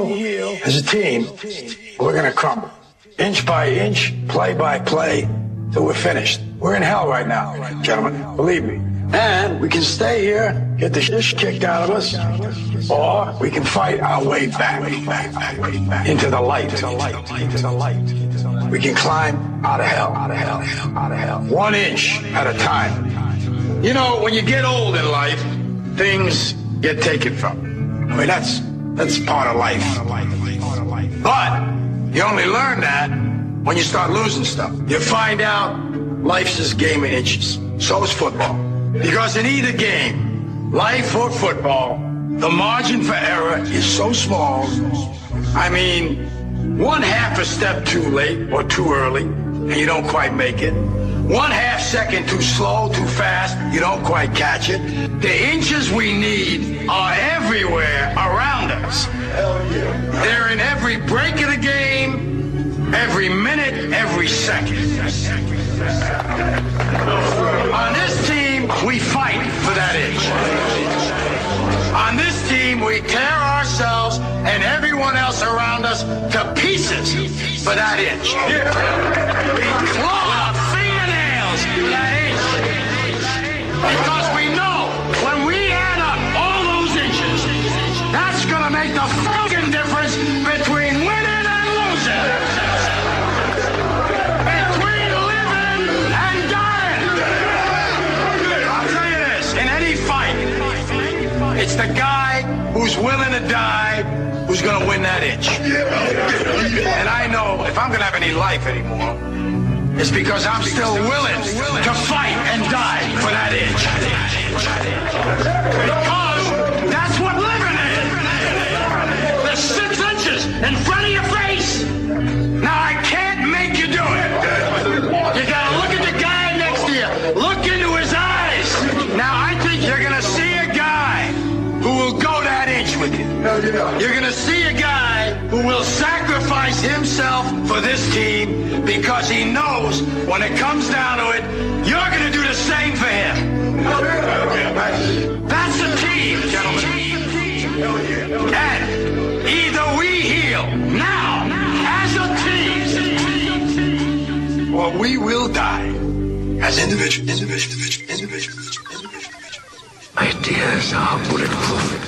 heal as a team, we're going to crumble. Inch by inch, play by play, till we're finished. We're in hell right now, gentlemen, believe me. And we can stay here, get the shit kicked out of us, or we can fight our way back into the light. We can climb out of hell. 1 inch at a time. You know, when you get old in life, things get taken from you. I mean, that's part of life. But you only learn that when you start losing stuff. You find out life's this game of inches. So is football. Because in either game, life or football, the margin for error is so small. I mean, 1/2 a step too late or too early, and you don't quite make it. 1/2 second too slow, too fast, you don't quite catch it. The inches we need are everywhere around us. They're in every break of the game, every minute, every second. On this team, we fight for that inch. On this team, we tear ourselves and everyone else around us to pieces for that inch. We claw our fingernails for that inch. Because we know when we add up all those inches, that's going to make the fucking difference between winning and losing. Between living and dying. I'll tell you this, in any fight, it's the guy who's willing to die who's going to win that inch. And I know if I'm going to have any life anymore, it's because I'm still willing to fight and die for that inch. Because that's what living is. There's 6 inches in front of your face. Now I can't make you do it. You got to look at the guy next to you. Look into his eyes. Now I think you're going to see a guy who will go that inch with you. You're going to see a guy who will sacrifice himself for this team because he knows when it comes down to it, you're going to do the same for him. That's a team, gentlemen. And either we heal now as a team, or we will die as individuals. Ideas are bulletproof.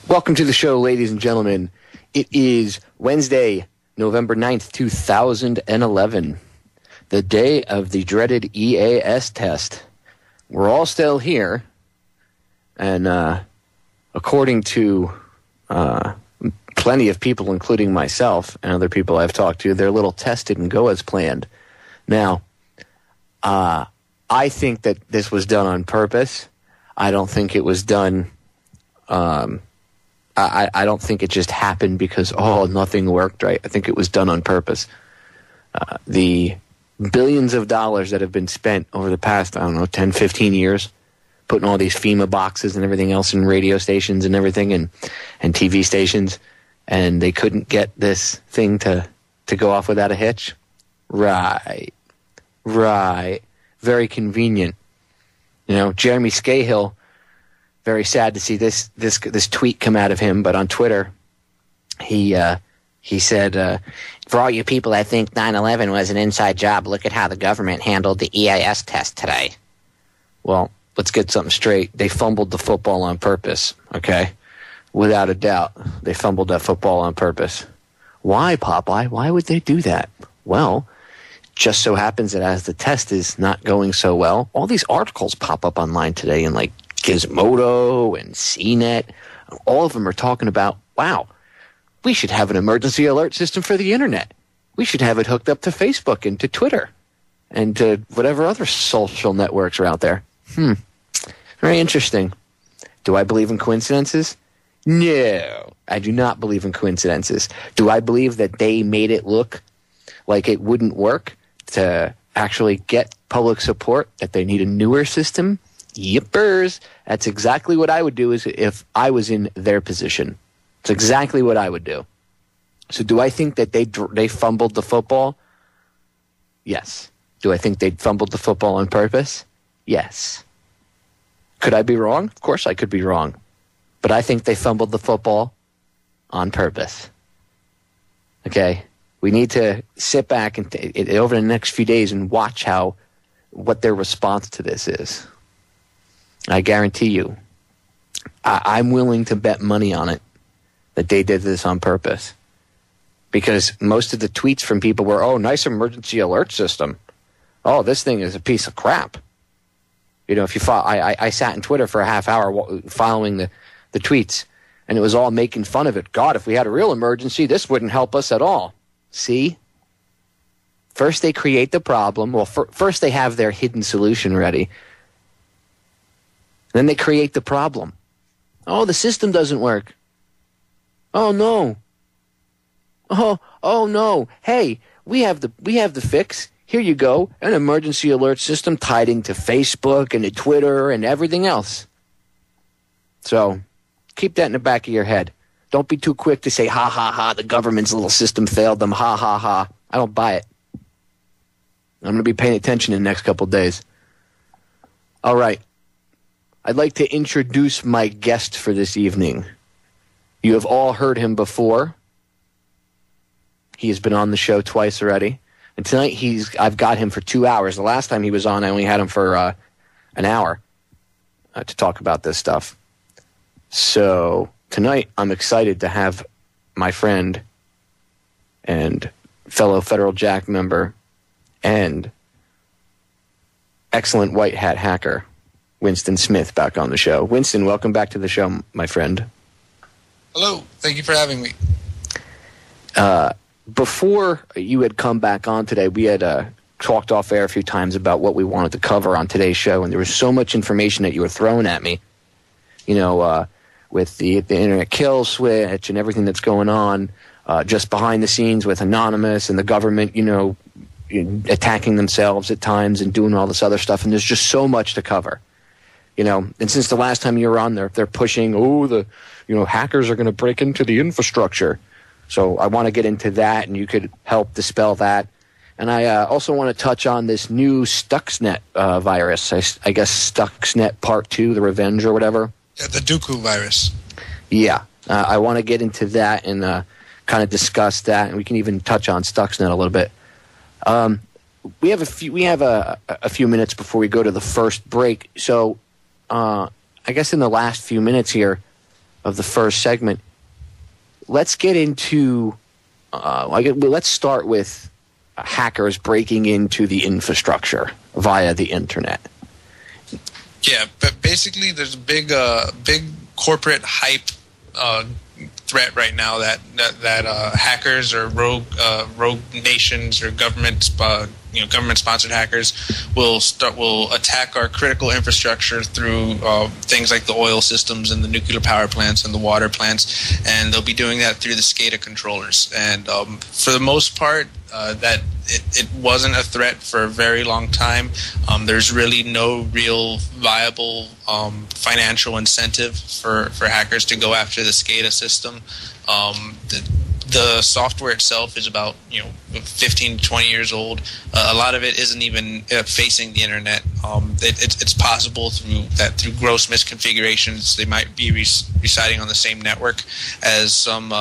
Welcome to the show, ladies and gentlemen. It is Wednesday, November 9th, 2011, the day of the dreaded EAS test. We're all still here, and according to plenty of people, including myself and other people I've talked to, their little test didn't go as planned. Now, I think that this was done on purpose. I don't think it was done... I don't think it just happened because, nothing worked right. I think it was done on purpose. The billions of dollars that have been spent over the past, 10, 15 years, putting all these FEMA boxes and everything else in radio stations and everything and TV stations, and they couldn't get this thing to go off without a hitch. Right. Very convenient. Jeremy Scahill, very sad to see this tweet come out of him, but on Twitter, he said, for all you people that think 9/11 was an inside job, look at how the government handled the EIS test today. Well, let's get something straight. They fumbled the football on purpose, okay? Without a doubt, they fumbled that football on purpose. Why, Popeye? Why would they do that? Well, just so happens that as the test is not going so well, all these articles pop up online today in like Gizmodo and CNET. All of them are talking about, wow, we should have an emergency alert system for the internet. We should have it hooked up to Facebook and to Twitter and to whatever other social networks are out there. Very interesting. Do I believe in coincidences? No, I do not believe in coincidences. Do I believe that they made it look like it wouldn't work to actually get public support, that they need a newer system? Yippers. That's exactly what I would do if I was in their position. It's exactly what I would do. So do I think that they fumbled the football? Yes. Do I think they fumbled the football on purpose? Yes. Could I be wrong? Of course I could be wrong. But I think they fumbled the football on purpose. Okay? We need to sit back and over the next few days and watch what their response to this is. I guarantee you, I'm willing to bet money on it that they did this on purpose. Because most of the tweets from people were, oh, nice emergency alert system. Oh, this thing is a piece of crap. You know, if you follow, I sat in Twitter for a half hour following the tweets, and it was all making fun of it. God, if we had a real emergency, this wouldn't help us at all. See? First they create the problem. Well, first they have their hidden solution ready. Then they create the problem. Oh, the system doesn't work. Oh, no. Oh no. Hey, we have the fix. Here you go. An emergency alert system tied into Facebook and to Twitter and everything else. So, keep that in the back of your head. Don't be too quick to say, ha, ha, ha, the government's little system failed them, ha, ha, ha. I don't buy it. I'm going to be paying attention in the next couple days. All right. I'd like to introduce my guest for this evening. You have all heard him before. He has been on the show twice already. And tonight I've got him for 2 hours. The last time he was on, I only had him for an hour to talk about this stuff. So tonight I'm excited to have my friend and fellow Federal Jack member and excellent white hat hacker, Winston Smith, back on the show. Winston, welcome back to the show, my friend. Hello. Thank you for having me. Before you had come back on today, we had talked off air a few times about what we wanted to cover on today's show, and there was so much information that you were throwing at me, you know, with the internet kill switch and everything that's going on just behind the scenes with Anonymous and the government, you know, attacking themselves at times and doing all this other stuff, and there's just so much to cover. You know, and since the last time you were on, they're pushing, hackers are going to break into the infrastructure. So I want to get into that, and you could help dispel that. And I also want to touch on this new Stuxnet virus. I guess Stuxnet Part 2, the Revenge or whatever. Yeah, the Duqu virus. Yeah, I want to get into that and kind of discuss that, and we can even touch on Stuxnet a little bit. We have a few minutes before we go to the first break. So I guess in the last few minutes here of the first segment, let's get into, let's start with hackers breaking into the infrastructure via the internet. Yeah, but basically there's a big corporate hype threat right now that hackers or rogue nations or government-sponsored hackers will attack our critical infrastructure through things like the oil systems and the nuclear power plants and the water plants, and they'll be doing that through the SCADA controllers. And for the most part, that it wasn't a threat for a very long time. There's really no real viable financial incentive for hackers to go after the SCADA system. The software itself is about 15 to 20 years old. A lot of it isn't even facing the internet. It's possible through gross misconfigurations they might be residing on the same network as some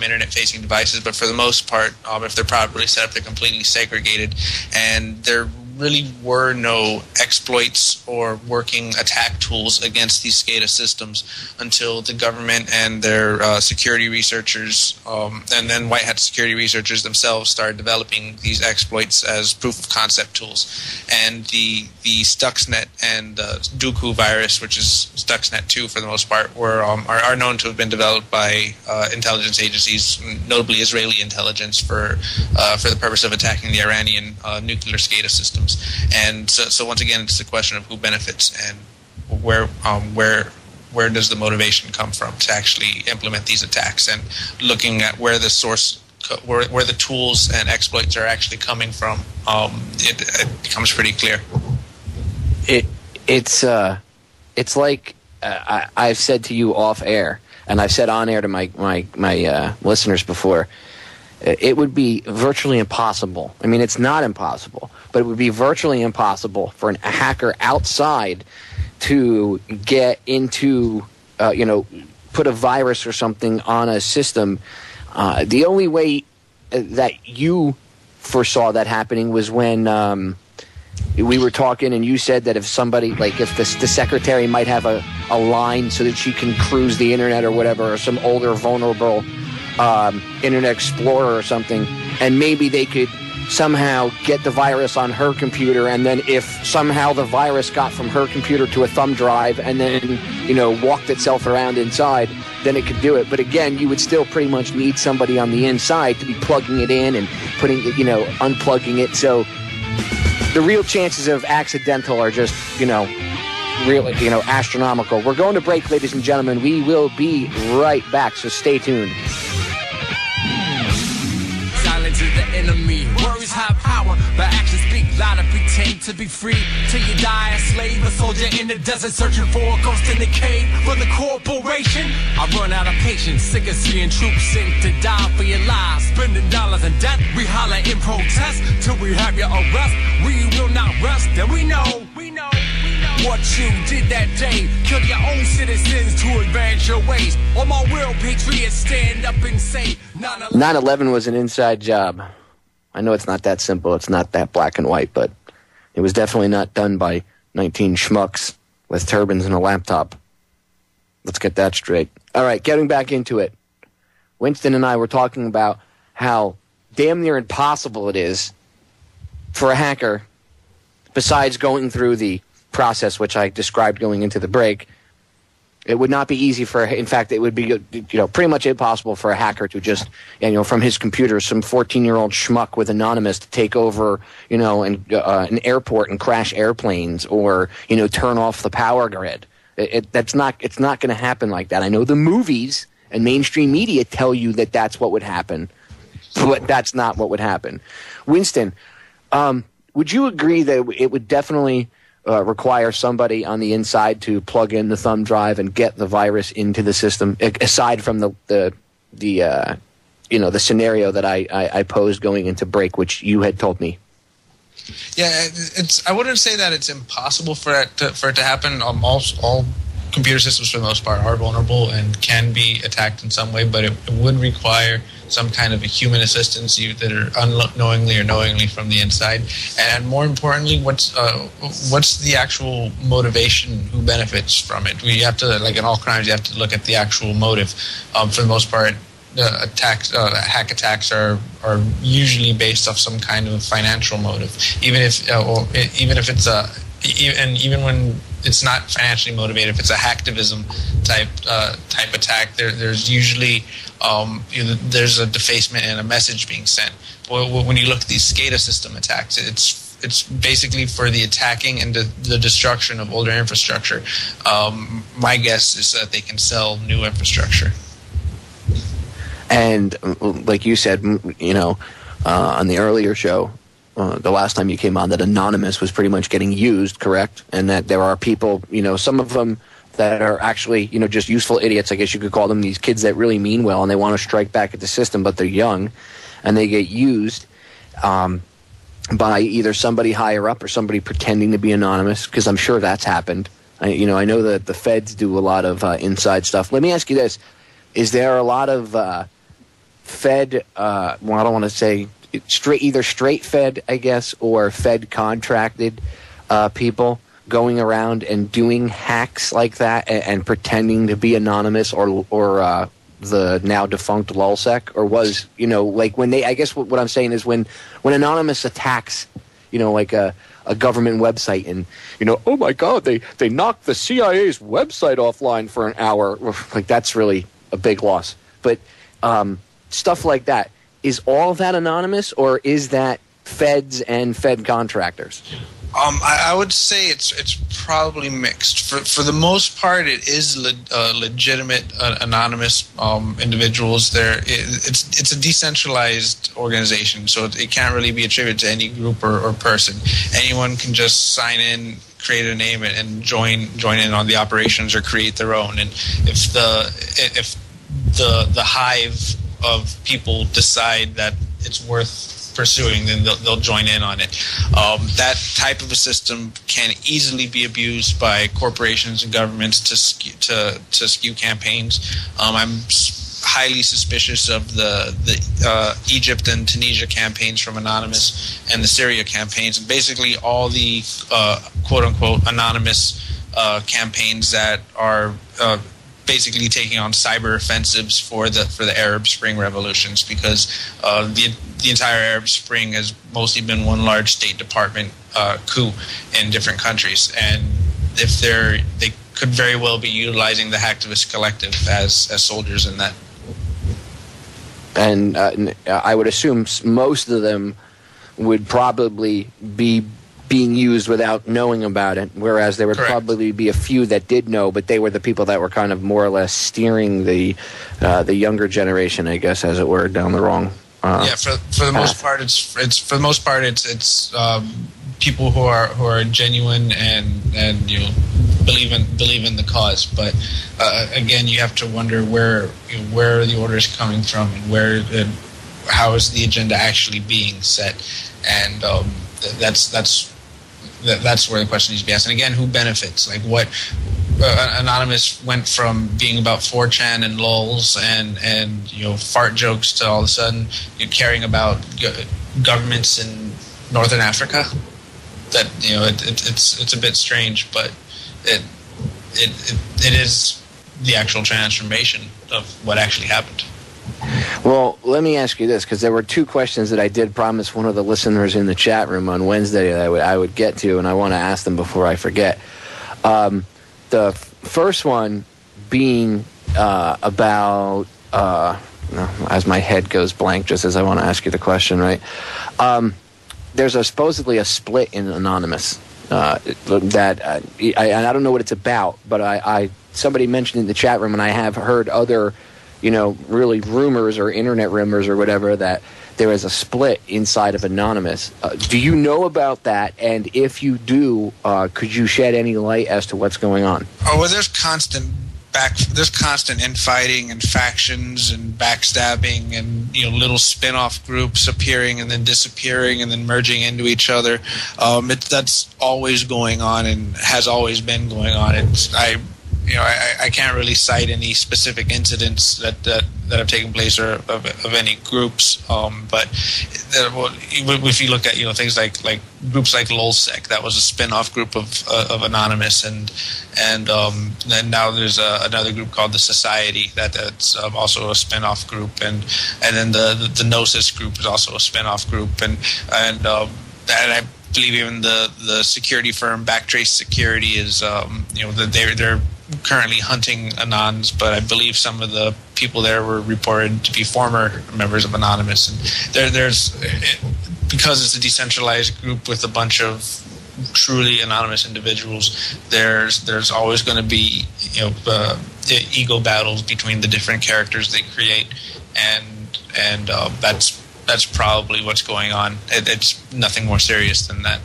internet-facing devices. But for the most part, if they're properly set up, they're completely segregated, and there really were no exploits or working attack tools against these SCADA systems until the government and their security researchers, and then white hat security researchers themselves started developing these exploits as proof of concept tools. And the Stuxnet and Duqu virus, which is Stuxnet 2 for the most part, are known to have been developed by intelligence agencies, notably Israeli intelligence, for the purpose of attacking the Iranian nuclear SCADA systems. And so once again, it's a question of who benefits and where does the motivation come from to actually implement these attacks, and looking at where the source, where the tools and exploits are actually coming from, it becomes pretty clear. It's like I've said to you off air, and I've said on air to my listeners before. It would be virtually impossible. I mean, it's not impossible, but it would be virtually impossible for a hacker outside to get into, put a virus or something on a system, the only way that you foresaw that happening was when we were talking and you said that if somebody, like if the secretary might have a line so that she can cruise the internet or whatever, or some older vulnerable Internet Explorer or something, and maybe they could somehow get the virus on her computer, and then if somehow the virus got from her computer to a thumb drive and then, walked itself around inside, then it could do it. But again, you would still pretty much need somebody on the inside to be plugging it in and putting it, unplugging it. So the real chances of accidental are just, really, astronomical. We're going to break, ladies and gentlemen. We will be right back, so stay tuned. Silence is the enemy. Words have power, but actions speak louder. Pretend to be free till you die a slave, a soldier in the desert searching for a ghost in the cave. For the corporation, I run out of patience, sick of seeing troops sink to die for your lives, spending dollars in debt. We holler in protest till we have your arrest. We will not rest, and we know what you did that day. Kill your own citizens to advance your ways. All my real patriots stand up and say 9/11 was an inside job. I know it's not that simple, it's not that black and white, but it was definitely not done by 19 schmucks with turbans and a laptop. Let's get that straight. All right, getting back into it. Winston and I were talking about how damn near impossible it is for a hacker, besides going through the process which I described going into the break. It would not be easy in fact, it would be, pretty much impossible for a hacker to just, from his computer, some 14-year-old schmuck with Anonymous to take over, an airport and crash airplanes or, turn off the power grid. It's not going to happen like that. I know the movies and mainstream media tell you that that's what would happen, but that's not what would happen. Winston, would you agree that it would definitely require somebody on the inside to plug in the thumb drive and get the virus into the system, aside from the scenario that I posed going into break, which you had told me? Yeah, I wouldn't say that it's impossible for it to happen. All computer systems, for the most part, are vulnerable and can be attacked in some way, but it would require some kind of a human assistance, either unknowingly or knowingly from the inside. And more importantly, what's the actual motivation? Who benefits from it? We have to, like in all crimes, you have to look at the actual motive. For the most part, hack attacks are usually based off some kind of financial motive, even when it's not financially motivated. If it's a hacktivism type attack, there's usually there's a defacement and a message being sent. When you look at these SCADA system attacks, it's basically for the attacking and the destruction of older infrastructure. My guess is that they can sell new infrastructure. And like you said, on the earlier show, the last time you came on, that Anonymous was pretty much getting used, correct? And that there are people, some of them that are actually, just useful idiots, I guess you could call them, these kids that really mean well and they want to strike back at the system, but they're young and they get used by either somebody higher up or somebody pretending to be anonymous, because I'm sure that's happened. I know that the feds do a lot of inside stuff. Let me ask you this. Is there a lot of Fed, I don't want to say either straight Fed, I guess, or Fed contracted people going around and doing hacks like that and pretending to be anonymous, or the now defunct LulzSec, or was, like when they, I guess what I'm saying is when Anonymous attacks, like a government website and, oh my God, they knocked the CIA's website offline for an hour. Like, that's really a big loss. But stuff like that, is all of that anonymous, or is that feds and Fed contractors? I would say it's probably mixed. For the most part, it is legitimate anonymous individuals. It's a decentralized organization, so it can't really be attributed to any group or person. Anyone can just sign in, create a name, and join in on the operations or create their own. And if the hive of people decide that it's worth pursuing, then they'll join in on it. That type of a system can easily be abused by corporations and governments to skew campaigns. I'm highly suspicious of the Egypt and Tunisia campaigns from Anonymous and the Syria campaigns, and basically all the quote-unquote anonymous campaigns that are basically taking on cyber offensives for the Arab Spring revolutions, because the entire Arab Spring has mostly been one large State Department coup in different countries, and if they could very well be utilizing the hacktivist collective as soldiers in that. And I would assume most of them would probably be being used without knowing about it, whereas there would Correct. probably be a few that did know, but they were the people that were kind of more or less steering the younger generation, I guess, as it were, down the wrong. For the most part, it's people who are genuine and believe in the cause. But again, you have to wonder where are the orders coming from, and how is the agenda actually being set, and that's where the question needs to be asked. And again, who benefits? Like, what Anonymous went from being about 4chan and lulz and fart jokes to all of a sudden caring about governments in Northern Africa. That it's a bit strange, but it is the actual transformation of what actually happened. Well, let me ask you this, because there were two questions that I did promise one of the listeners in the chat room on Wednesday that I would get to, and I want to ask them before I forget. The first one being about, as my head goes blank just as I want to ask you the question, right? There's supposedly a split in Anonymous that I don't know what it's about, but somebody mentioned in the chat room, and I have heard other really rumors or internet rumors or whatever, that there is a split inside of Anonymous. Do you know about that? And if you do, could you shed any light as to what's going on? Oh, well, there's constant infighting and factions and backstabbing and little spin-off groups appearing and then disappearing and then merging into each other. That's always going on and has always been going on. I can't really cite any specific incidents that have taken place or of any groups, but if you look at things like groups like LulzSec, that was a spin-off group of Anonymous, and now there's another group called the Society that's also a spin-off group, and then the Gnosis group is also a spin-off group, and I believe even the security firm Backtrace Security is they're currently hunting Anons, but I believe some of the people there were reported to be former members of Anonymous, and there's because it's a decentralized group with a bunch of truly anonymous individuals. There's always going to be ego battles between the different characters they create, and that's probably what's going on. It's nothing more serious than that.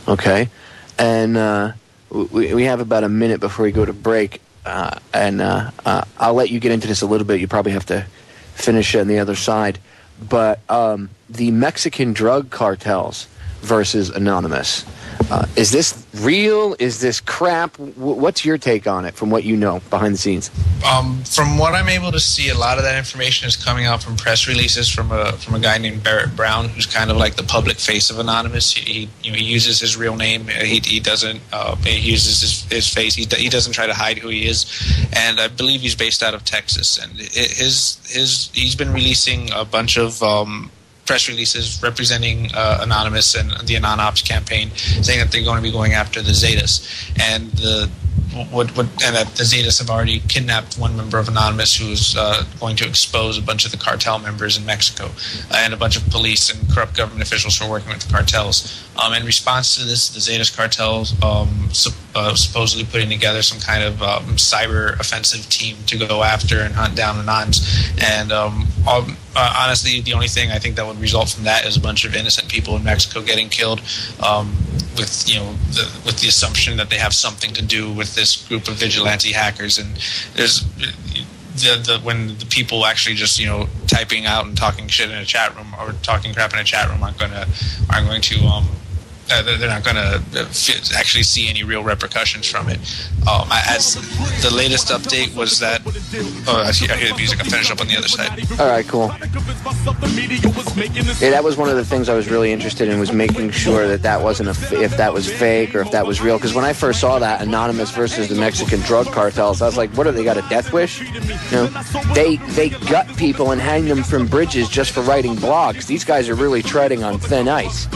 Okay, and we have about a minute before we go to break, and I'll let you get into this a little bit. You probably have to finish on the other side. But the Mexican drug cartels versus Anonymous, is this real? Is this crap? What's your take on it from what you know behind the scenes? From what I'm able to see, a lot of that information is coming out from press releases from a guy named Barrett Brown, who's kind of like the public face of Anonymous. He uses his real name. He doesn't. He uses his face. He doesn't try to hide who he is. And I believe he's based out of Texas. And he's been releasing a bunch of press releases representing Anonymous and the Anon Ops campaign, saying that they're going to be going after the Zetas, and that the Zetas have already kidnapped one member of Anonymous who's going to expose a bunch of the cartel members in Mexico, and a bunch of police and corrupt government officials who are working with the cartels. In response to this, the Zetas cartels supposedly putting together some kind of cyber offensive team to go after and hunt down Anons. And honestly, the only thing I think that would result from that is a bunch of innocent people in Mexico getting killed, with the assumption that they have something to do with this group of vigilante hackers. And when the people actually just typing out and talking shit in a chat room or talking crap in a chat room aren't going to they're not going to actually see any real repercussions from it. As the latest update was that... Oh, I hear the music. I'll finish up on the other side. All right, cool. Yeah, that was one of the things I was really interested in, was making sure that wasn't if that was fake or if that was real. Because when I first saw that, Anonymous versus the Mexican drug cartels, I was like, what, do they got a death wish? They gut people and hang them from bridges just for writing blogs. These guys are really treading on thin ice.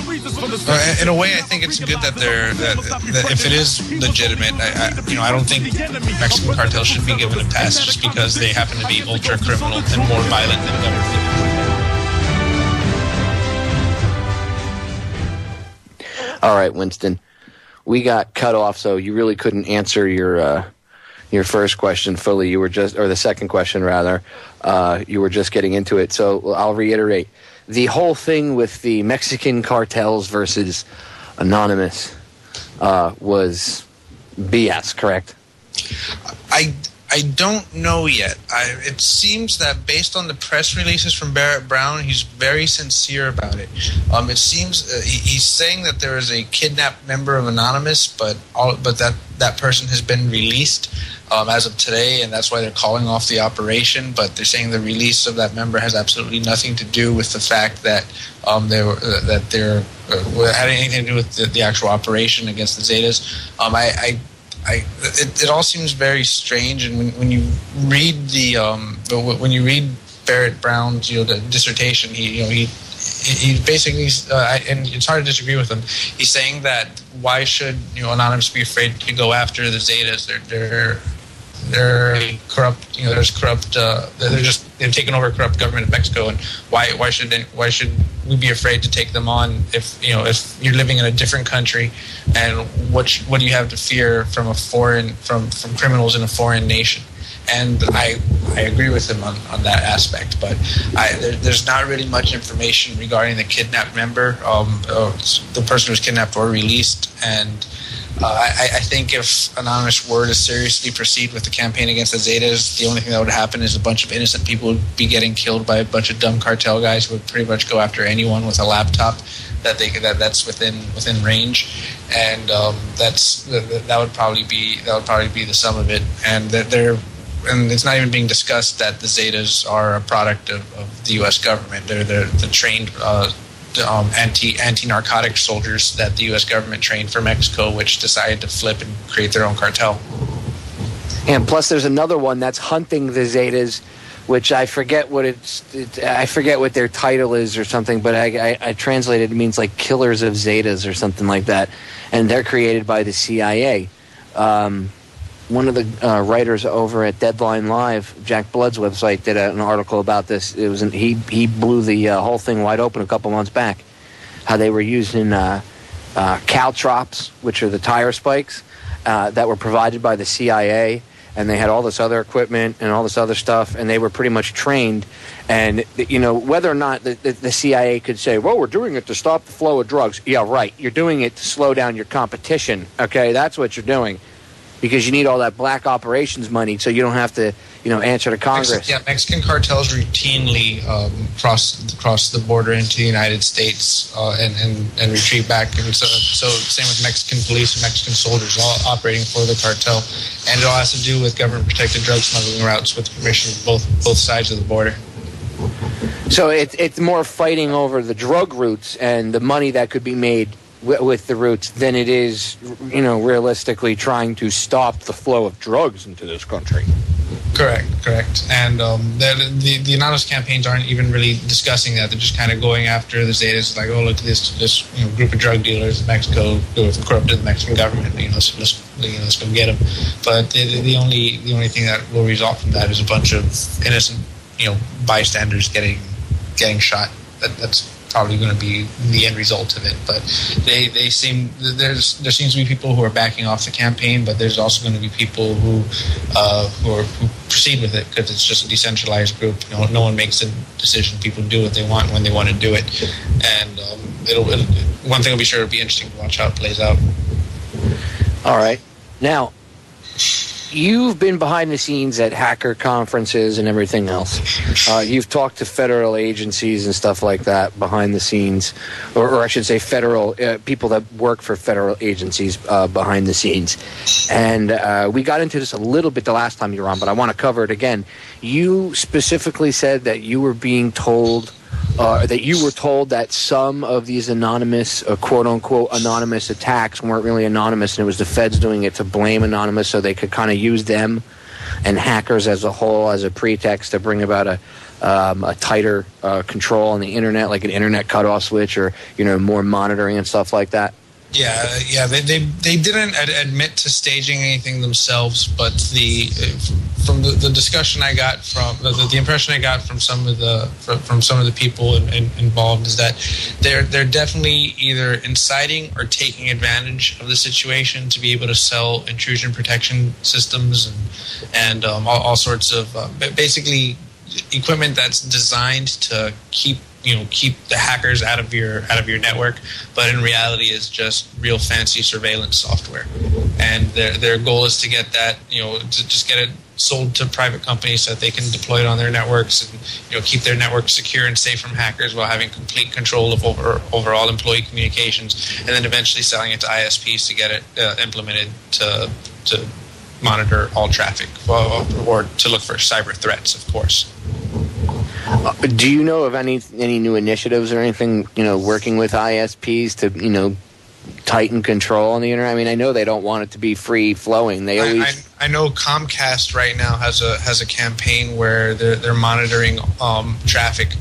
In a way, I think it's good that that if it is legitimate, I don't think Mexican cartels should be given a pass just because they happen to be ultra criminal and more violent than government. All right, Winston, we got cut off, so you really couldn't answer your first question fully. You were just, or the second question rather, you were just getting into it. So I'll reiterate. The whole thing with the Mexican cartels versus Anonymous was BS, correct? I don't know yet. It seems that based on the press releases from Barrett Brown, he's very sincere about it. It seems he's saying that there is a kidnapped member of Anonymous, but that person has been released as of today, and that's why they're calling off the operation. But they're saying the release of that member has absolutely nothing to do with the fact that they're had anything to do with the actual operation against the Zetas. It all seems very strange, and when you read when you read Barrett Brown's the dissertation, he basically and it's hard to disagree with him. He's saying that why should Anonymous be afraid to go after the Zetas? They're corrupt. There's corrupt. They've taken over a corrupt government of Mexico, and why should we be afraid to take them on if you're living in a different country, and what do you have to fear from from criminals in a foreign nation? And I agree with him on that aspect, but there's not really much information regarding the kidnapped member, the person who was kidnapped or released, and I think if Anonymous were to seriously proceed with the campaign against the Zetas, the only thing that would happen is a bunch of innocent people would be getting killed by a bunch of dumb cartel guys who would pretty much go after anyone with a laptop that's within range, and that would probably be the sum of it. And and it's not even being discussed that the Zetas are a product of the U.S. government. They're the trained anti-narcotic soldiers that the U.S. government trained for Mexico, which decided to flip and create their own cartel. And plus, there's another one that's hunting the Zetas, which I forget what I forget what their title is or something, but I translated, it means like killers of Zetas or something like that, and they're created by the CIA. One of the writers over at Deadline Live, Jack Blood's website, did an article about this. He blew the whole thing wide open a couple months back. How they were using caltrops, which are the tire spikes that were provided by the CIA, and they had all this other equipment and all this other stuff, and they were pretty much trained. And whether or not the CIA could say, "Well, we're doing it to stop the flow of drugs," yeah, right. You're doing it to slow down your competition. Okay, that's what you're doing. Because you need all that black operations money, so you don't have to, answer to Congress. Mexican cartels routinely cross the border into the United States and retreat back. And so same with Mexican police and Mexican soldiers, all operating for the cartel. And it all has to do with government-protected drug smuggling routes with permission of both sides of the border. So it's more fighting over the drug routes and the money that could be made with the routes than it is, realistically trying to stop the flow of drugs into this country. Correct. And the Anonymous campaigns aren't even really discussing that. They're just kind of going after the Zetas, like, oh, look at this group of drug dealers in Mexico who have corrupted the Mexican government. Let's go get them. But the only thing that will result from that is a bunch of innocent bystanders getting shot. That's probably going to be the end result of it. But there seems to be people who are backing off the campaign, but there's also going to be people who proceed with it because it's just a decentralized group. No one makes a decision. People do what they want when they want to do it. And one thing will be sure it'll be interesting to watch how it plays out. All right. Now, You've been behind the scenes at hacker conferences and everything else. You've talked to federal agencies and stuff like that behind the scenes, or I should say federal people that work for federal agencies behind the scenes. And we got into this a little bit the last time you were on, but I want to cover it again. You specifically said that you were being told that you were told that some of these anonymous, quote-unquote, anonymous attacks weren't really anonymous, and it was the feds doing it to blame anonymous so they could kind of use them and hackers as a whole as a pretext to bring about a tighter control on the Internet, like an Internet cutoff switch or, more monitoring and stuff like that. Yeah. They didn't admit to staging anything themselves, but from the discussion I got from the impression I got from some of the people involved is that they're definitely either inciting or taking advantage of the situation to be able to sell intrusion protection systems and all sorts of basically equipment that's designed to keep the hackers out of your network, but in reality is just real fancy surveillance software. And their goal is to get that, to just get it sold to private companies so that they can deploy it on their networks and keep their network secure and safe from hackers while having complete control of overall employee communications, and then eventually selling it to ISPs to get it implemented to monitor all traffic or to look for cyber threats, of course. Do you know of any new initiatives or anything, working with ISPs to, tighten control on the Internet? I mean, I know they don't want it to be free flowing. They always. I know Comcast right now has a campaign where they're monitoring traffic,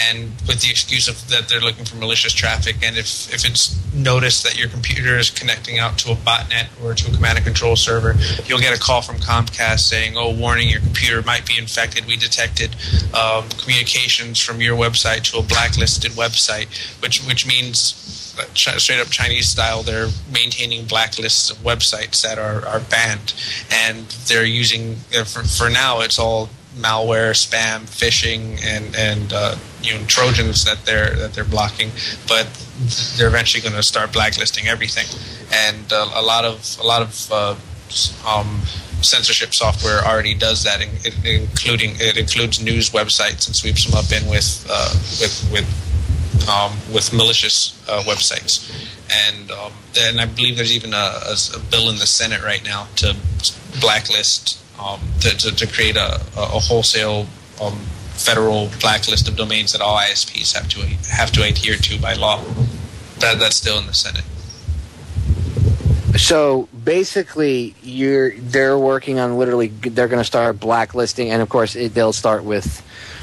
and with the excuse of that they're looking for malicious traffic. And if it's noticed that your computer is connecting out to a botnet or to a command and control server, you'll get a call from Comcast saying, "Oh, warning, your computer might be infected. We detected communications from your website to a blacklisted website," which means, straight up Chinese style, they're maintaining blacklists of websites that are banned, and they're using for now it's all malware, spam, phishing, and Trojans that they're blocking, but they're eventually going to start blacklisting everything. And a lot of censorship software already does that, it includes news websites and sweeps them up in with malicious websites, and I believe there's even a bill in the Senate right now to blacklist, to create a wholesale federal blacklist of domains that all ISPs have to adhere to by law. That's still in the Senate. So basically, they're working on they're going to start blacklisting, and of course they'll start with,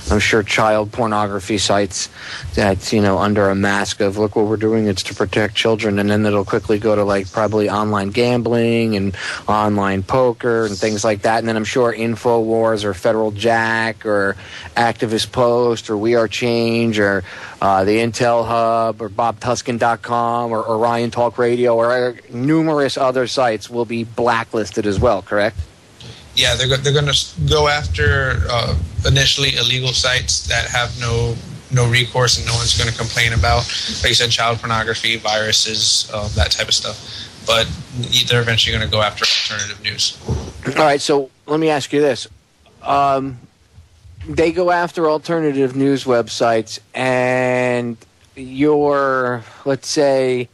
I'm sure, child pornography sites that's, under a mask of, look what we're doing, it's to protect children. And then it'll quickly go to probably online gambling and online poker and things like that. And then I'm sure InfoWars or Federal Jack or Activist Post or We Are Change or the Intel Hub or BobTuscan.com or Orion Talk Radio or numerous other sites will be blacklisted as well, correct? Yeah, they're going to go after initially illegal sites that have no recourse and no one's going to complain about. Like you said, child pornography, viruses, that type of stuff. But they're eventually going to go after alternative news. All right, so let me ask you this. They go after alternative news websites, and let's say,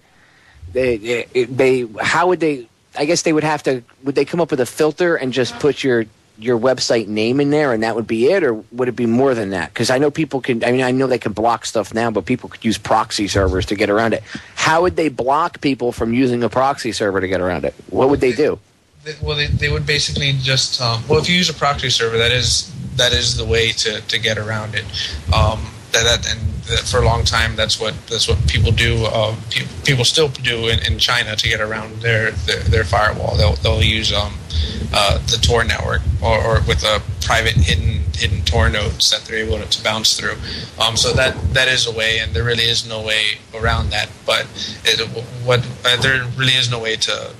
how would they... I guess they would they come up with a filter and just put your website name in there and that would be it, or would it be more than that? Because I know I know they can block stuff now, but people could use proxy servers to get around it. How would they block people from using a proxy server to get around it? What would they do? They would basically just, if you use a proxy server, that is the way to get around it. For a long time, that's what people do. People still do in China to get around their firewall. They'll use the Tor network or with a private hidden Tor nodes that they're able to bounce through. So that is a way, and there really is no way around that. But there really is no way to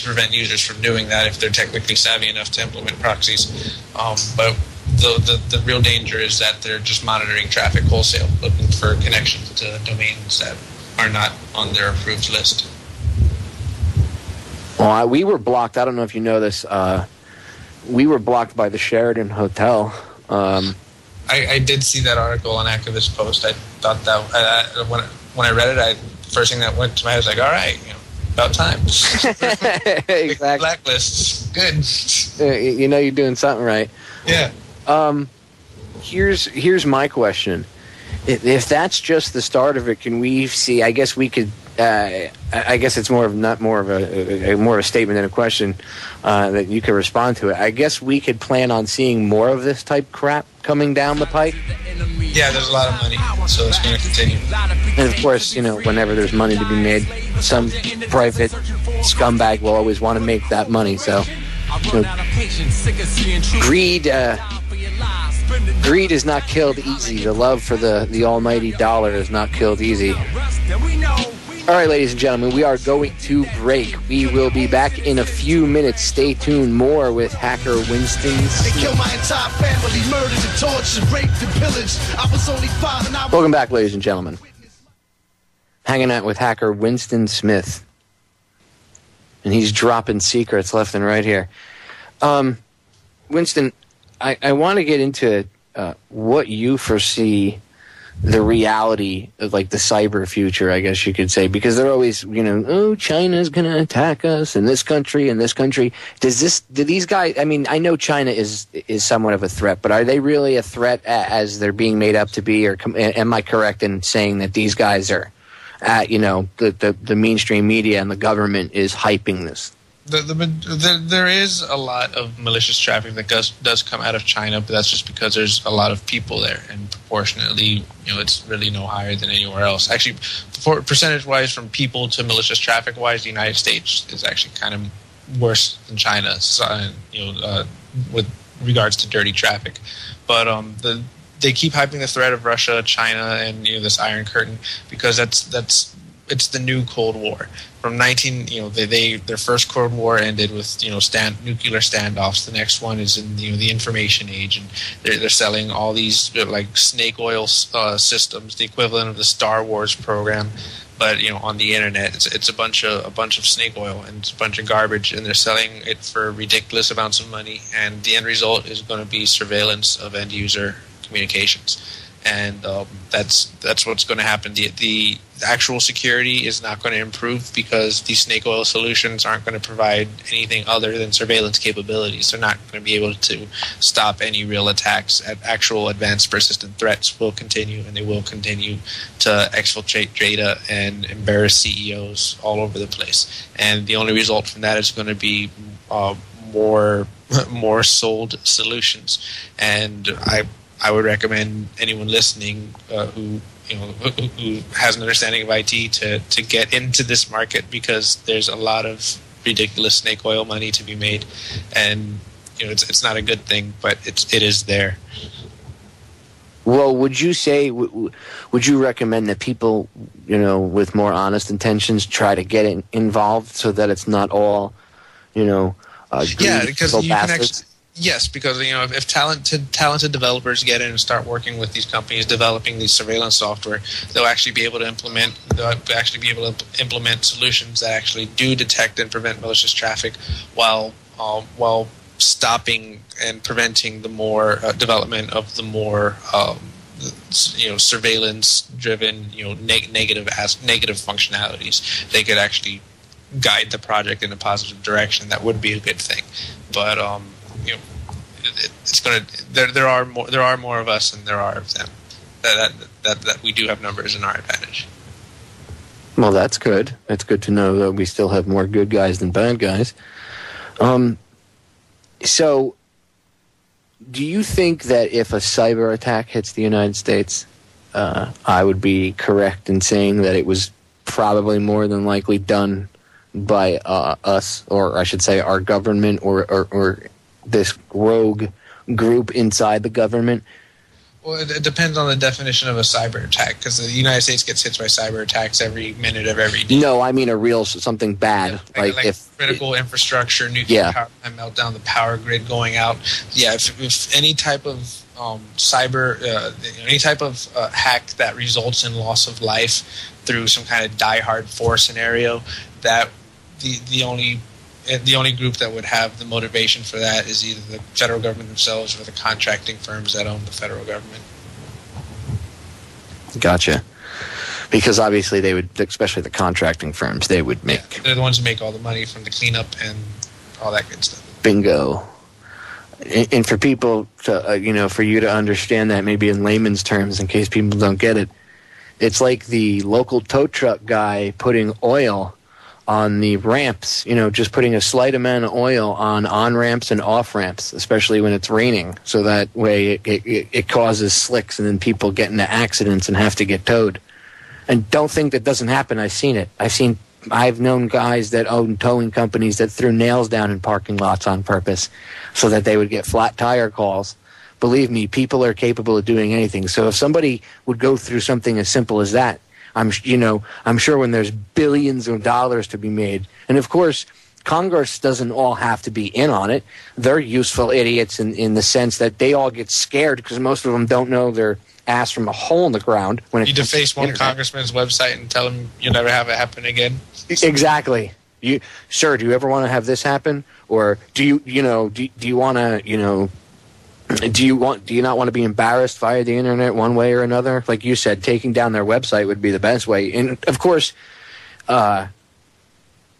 prevent users from doing that if they're technically savvy enough to implement proxies. But the real danger is that they're just monitoring traffic wholesale, looking for connections to domains that are not on their approved list. Well, we were blocked. I don't know if you know this. we were blocked by the Sheraton Hotel. I did see that article on Activist Post. I thought that when I read it, first thing that went to my head was like, all right, about time. Exactly. Blacklists, good. You're doing something right. Yeah. Here's my question: if that's just the start of it, can we see? I guess we could. I guess it's more of a statement than a question that you could respond to it. I guess we could plan on seeing more of this type crap coming down the pike. Yeah, there's a lot of money, so it's going to continue. And of course, whenever there's money to be made, some private scumbag will always want to make that money. So, greed is not killed easy. The love for the almighty dollar is not killed easy. All right, ladies and gentlemen, we are going to break. We will be back in a few minutes. Stay tuned. More with hacker Winston. They killed my entire family, murdered and tortured, raped and pillaged. I was only 5 and I... Welcome back, ladies and gentlemen. Hanging out with hacker Winston Smith. And he's dropping secrets left and right here. Winston, I want to get into what you foresee the reality of, like, the cyber future, I guess you could say, because they're always, China's going to attack us in this country and this country. Do these guys, I mean, I know China is somewhat of a threat, but are they really a threat as they're being made up to be? Or am I correct in saying that these guys are, the mainstream media and the government is hyping this? There is a lot of malicious traffic that does come out of China, but that's just because there's a lot of people there, and proportionately, it's really no higher than anywhere else. Actually, percentage-wise, from people to malicious traffic-wise, the United States is actually kind of worse than China, with regards to dirty traffic. But they keep hyping the threat of Russia, China, and this Iron Curtain because it's the new Cold War. From their first Cold War ended with nuclear standoffs. The next one is in the information age, and they're selling all these like snake oil systems, the equivalent of the Star Wars program, but on the internet. It's a bunch of snake oil and it's a bunch of garbage, and they're selling it for ridiculous amounts of money. And the end result is going to be surveillance of end user communications. And that's what's going to happen. The actual security is not going to improve because these snake oil solutions aren't going to provide anything other than surveillance capabilities. They're not going to be able to stop any real attacks. Actual advanced persistent threats will continue, and they will continue to exfiltrate data and embarrass CEOs all over the place. And the only result from that is going to be more sold solutions. And I would recommend anyone listening who has an understanding of IT to get into this market, because there's a lot of ridiculous snake oil money to be made, and it's not a good thing, but it is there. Well, would you recommend that people with more honest intentions try to get involved so that it's not all because you bastards? can actually. Yes, because if talented developers get in and start working with these companies developing these surveillance software, they'll actually be able to implement solutions that actually do detect and prevent malicious traffic, while stopping and preventing the more development of the more surveillance-driven negative functionalities. They could actually guide the project in a positive direction. That would be a good thing, but it's going to. There are more of us than there are of them. That we do have numbers in our advantage. Well, that's good. It's good to know that we still have more good guys than bad guys. So, do you think that if a cyber attack hits the United States, I would be correct in saying that it was probably more than likely done by us, or I should say our government, or this rogue group inside the government? Well, it depends on the definition of a cyber attack, because the United States gets hit by cyber attacks every minute of every day. No, I mean a real something bad, like if critical infrastructure, nuclear power plant meltdown, the power grid going out. Yeah, if any type of cyber, any type of hack that results in loss of life through some kind of die-hard 4 scenario, that the only the only group that would have the motivation for that is either the federal government themselves or the contracting firms that own the federal government. Gotcha. Because obviously they would, especially the contracting firms, they would make... Yeah, they're the ones who make all the money from the cleanup and all that good stuff. Bingo. And for people to, for you to understand that maybe in layman's terms, in case people don't get it, it's like the local tow truck guy putting oil on the ramps, just putting a slight amount of oil on ramps and off ramps, especially when it's raining. So that way it causes slicks and then people get into accidents and have to get towed. And don't think that doesn't happen. I've seen it. I've known guys that own towing companies that threw nails down in parking lots on purpose so that they would get flat tire calls. Believe me, people are capable of doing anything. So if somebody would go through something as simple as that, I'm sure when there's billions of dollars to be made, and of course, Congress doesn't all have to be in on it. They're useful idiots in the sense that they all get scared because most of them don't know their ass from a hole in the ground. When you deface one congressman's website and tell him you'll never have it happen again. Exactly. Sir, do you ever want to have this happen, or do you want to do you not want to be embarrassed via the internet one way or another? Like you said, taking down their website would be the best way. And of course,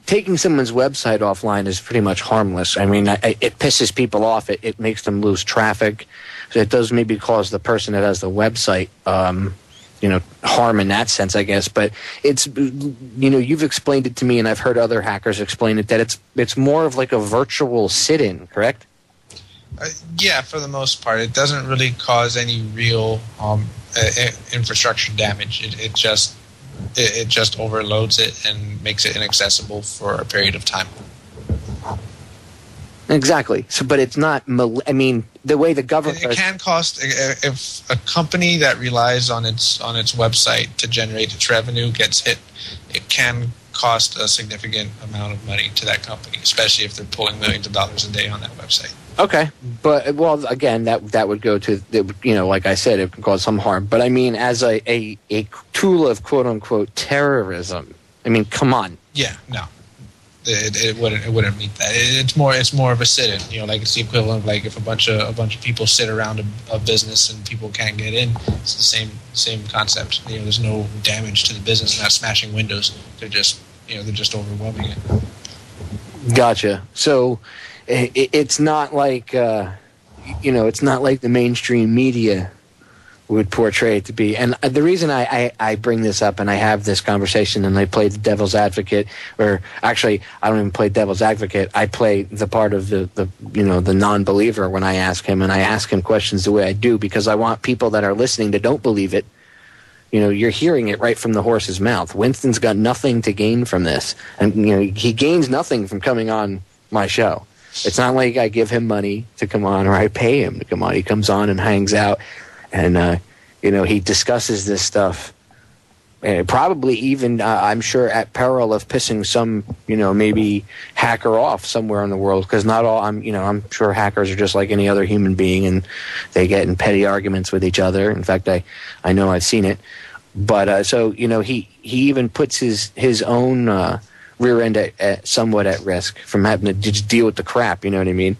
taking someone's website offline is pretty much harmless. I mean, it pisses people off. It makes them lose traffic. So it does maybe cause the person that has the website, harm in that sense, I guess. But it's, you've explained it to me, and I've heard other hackers explain it, that it's more of like a virtual sit-in, correct? Yeah, for the most part. It doesn't really cause any real infrastructure damage. It just overloads it and makes it inaccessible for a period of time. Exactly. So, but it's not. I mean, the way the government. It can cost, if a company that relies on its website to generate its revenue gets hit, it can cost a significant amount of money to that company, especially if they're pulling millions of dollars a day on that website. Okay, but again, that would go to like I said, it can cause some harm. But I mean, as a tool of quote unquote terrorism, I mean, come on. Yeah, no, it wouldn't meet that. It's more of a sit-in. Like it's the equivalent of like if a bunch of people sit around a business and people can't get in. It's the same concept. There's no damage to the business. They're not smashing windows. They're just overwhelming it. Gotcha. So. It's not like it's not like the mainstream media would portray it to be. And the reason I bring this up and I have this conversation and I play the devil's advocate, or actually I don't even play devil's advocate. I play the part of the non-believer when I ask him, and I ask him questions the way I do because I want people that are listening that don't believe it. You're hearing it right from the horse's mouth. Winston's got nothing to gain from this, and he gains nothing from coming on my show. It's not like I give him money to come on or I pay him to come on. He comes on and hangs out and, he discusses this stuff. And probably even, I'm sure, at peril of pissing some, maybe hacker off somewhere in the world. Because not all, I'm sure hackers are just like any other human being and they get in petty arguments with each other. In fact, I know I've seen it. But so, he even puts his own rear end somewhat at risk from having to just deal with the crap, you know what I mean?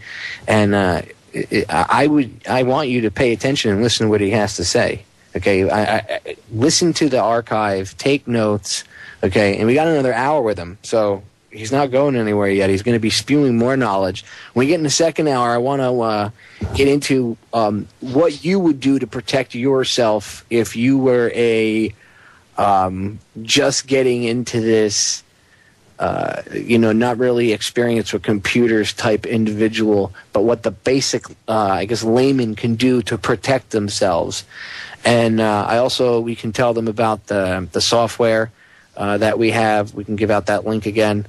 And I want you to pay attention and listen to what he has to say. Okay, I listen to the archive, take notes. Okay, and we got another hour with him, so he's not going anywhere yet. He's going to be spewing more knowledge. When we get in the second hour, I want to get into what you would do to protect yourself if you were a just getting into this. Not really experienced with computers type individual, but what the basic, layman can do to protect themselves. And we can tell them about the software that we have. We can give out that link again.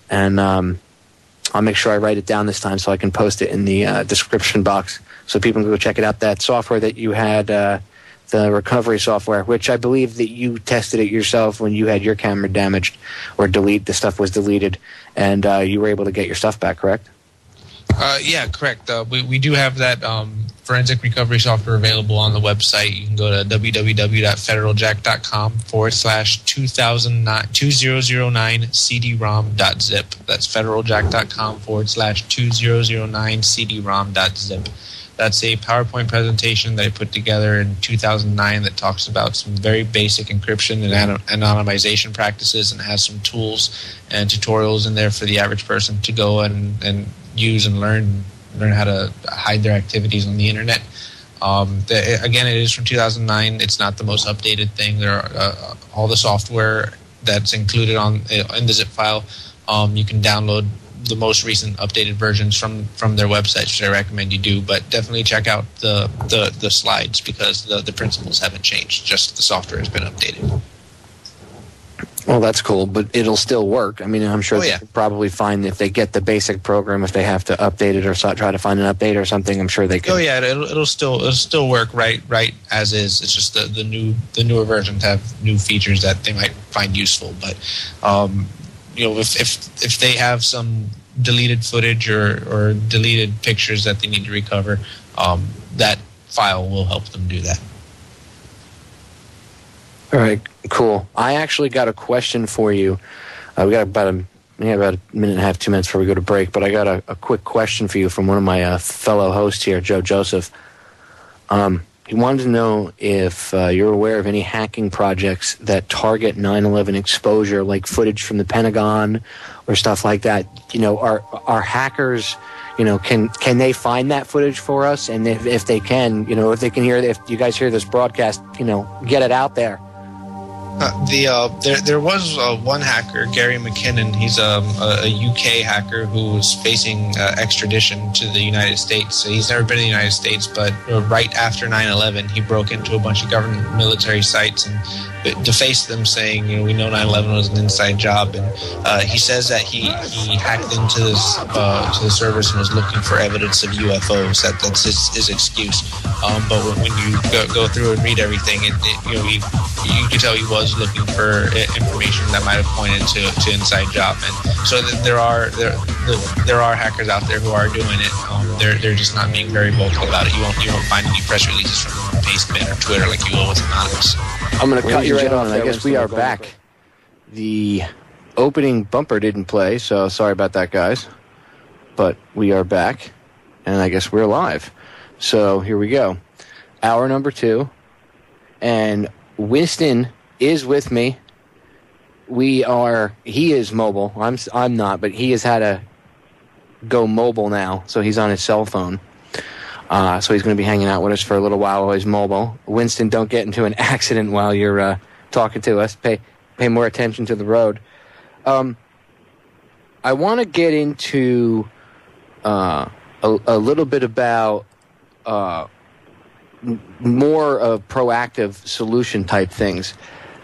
And I'll make sure I write it down this time so I can post it in the description box so people can go check it out. That software that you had, the recovery software, which I believe that you tested it yourself when you had your camera damaged or the stuff was deleted, and you were able to get your stuff back, correct? Yeah, correct. We do have that forensic recovery software available on the website. You can go to www.federaljack.com/2009cdrom.zip. That's federaljack.com/2009cdrom.zip. That's a PowerPoint presentation that I put together in 2009 that talks about some very basic encryption and anonymization practices, and has some tools and tutorials in there for the average person to go and use and learn how to hide their activities on the internet. Again, it is from 2009. It's not the most updated thing. There are all the software that's included in the zip file. You can download the most recent updated versions from their website, which I recommend you do. But definitely check out the slides, because the principles haven't changed. Just the software has been updated. Well, that's cool, but it'll still work. I mean, I'm sure they could probably find, if they get the basic program, if they have to update it or try to find an update or something, I'm sure they can. Oh yeah, it'll still work right as is. It's just the newer versions have new features that they might find useful. But if they have some deleted footage or deleted pictures that they need to recover, that file will help them do that. All right, cool. I actually got a question for you. We got about a minute and a half, 2 minutes before we go to break, but I got a quick question for you from one of my fellow hosts here, Joe Joseph. He wanted to know if you're aware of any hacking projects that target 9/11 exposure, like footage from the Pentagon or stuff like that. Are hackers, can they find that footage for us? And if they can, if they can if you guys hear this broadcast, get it out there. There was one hacker, Gary McKinnon. He's a UK hacker who was facing extradition to the United States. So he's never been in the United States, but right after 9/11, he broke into a bunch of government military sites and defaced them, saying, we know 9/11 was an inside job. And he says that he hacked into this to the servers and was looking for evidence of UFOs. That's his excuse. But when you go through and read everything, you can tell he was looking for information that might have pointed to inside job. And so there are hackers out there who are doing it. They're just not being very vocal about it. You won't find any press releases from Pastebin or Twitter like you will with Anonymous. I'm going to cut you right on. I guess we are back. The opening bumper didn't play, so sorry about that, guys. But we are back, and I guess we're live. So here we go. Hour number 2, and Winston is with me. He is mobile. I'm not, but he has had to go mobile now, so he's on his cell phone. So he's going to be hanging out with us for a little while he's mobile. Winston, don't get into an accident while you're talking to us. Pay more attention to the road. I want to get into a little bit about more of proactive solution type things.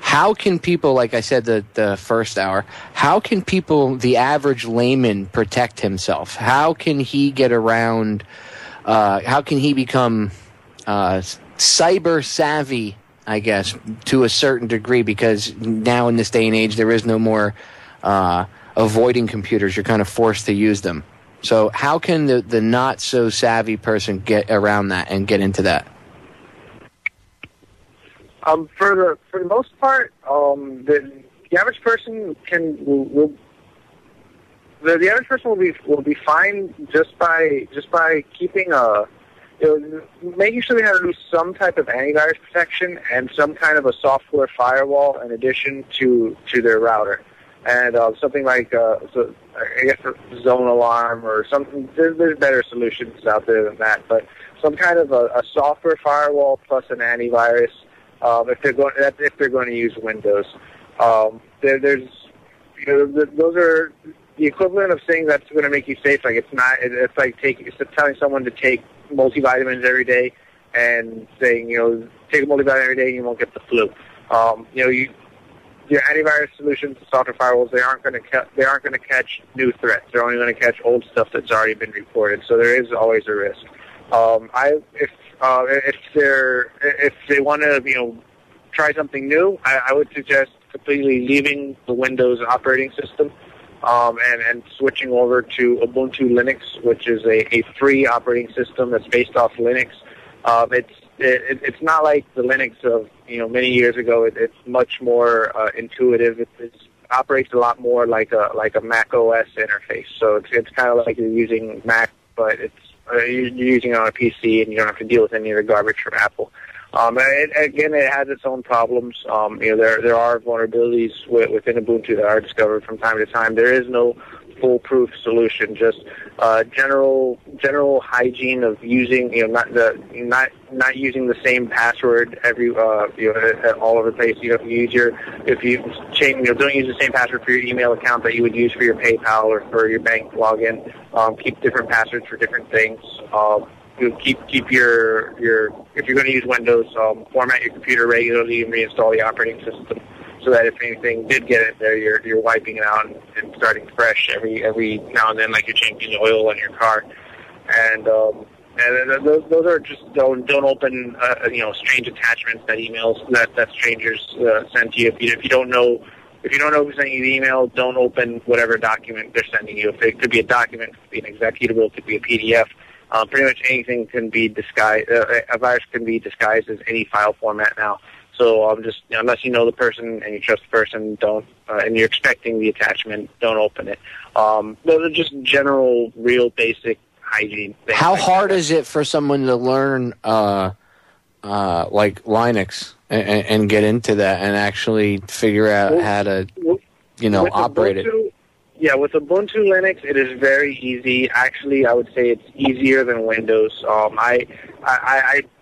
How can people, like I said the first hour, how can people, the average layman, protect himself? How can he get around, how can he become cyber savvy, I guess, to a certain degree? Because now in this day and age, there is no more avoiding computers. You're kind of forced to use them. So how can the not so savvy person get around that and get into that? For the most part, the average person will be fine just by keeping making sure they have to do some type of antivirus protection and some kind of a software firewall in addition to their router, and something like I guess a zone alarm or something. There's better solutions out there than that, but some kind of a software firewall plus an antivirus. If they're going to use Windows, those are the equivalent of saying that's going to make you safe. Like it's like telling someone to take multivitamins every day and saying take a multivitamin every day and you won't get the flu. Your antivirus solutions, software firewalls, they aren't going to catch new threats. They're only going to catch old stuff that's already been reported. So there is always a risk. If they want to try something new, I would suggest completely leaving the Windows operating system and switching over to Ubuntu Linux, which is a free operating system that's based off Linux. It's not like the Linux of many years ago. It's much more intuitive. It operates a lot more like a Mac OS interface. So it's kind of like you're using Mac, but you're using it on a PC, and you don't have to deal with any of the garbage from Apple. It has its own problems. There are vulnerabilities within Ubuntu that are discovered from time to time. There is no foolproof solution. Just general hygiene of using, not using the same password every all over the place. Don't use the same password for your email account that you would use for your PayPal or for your bank login. Keep different passwords for different things. Keep your if you're going to use Windows, format your computer regularly and reinstall the operating system, so that if anything did get in there, you're wiping it out and starting fresh every now and then, like you're changing the oil on your car. And those are just don't open strange attachments that strangers send to you. If you don't know who's sending you the email, don't open whatever document they're sending you. If it could be a document, it could be an executable, it could be a PDF. Pretty much anything can be disguised. A virus can be disguised as any file format now. So unless you know the person and you trust the person, don't. And you're expecting the attachment, don't open it. Those are just general, real, basic hygiene things. How hard is it for someone to learn like Linux and get into that and actually figure out how to operate it? Yeah, with Ubuntu Linux, it is very easy. Actually, I would say it's easier than Windows. I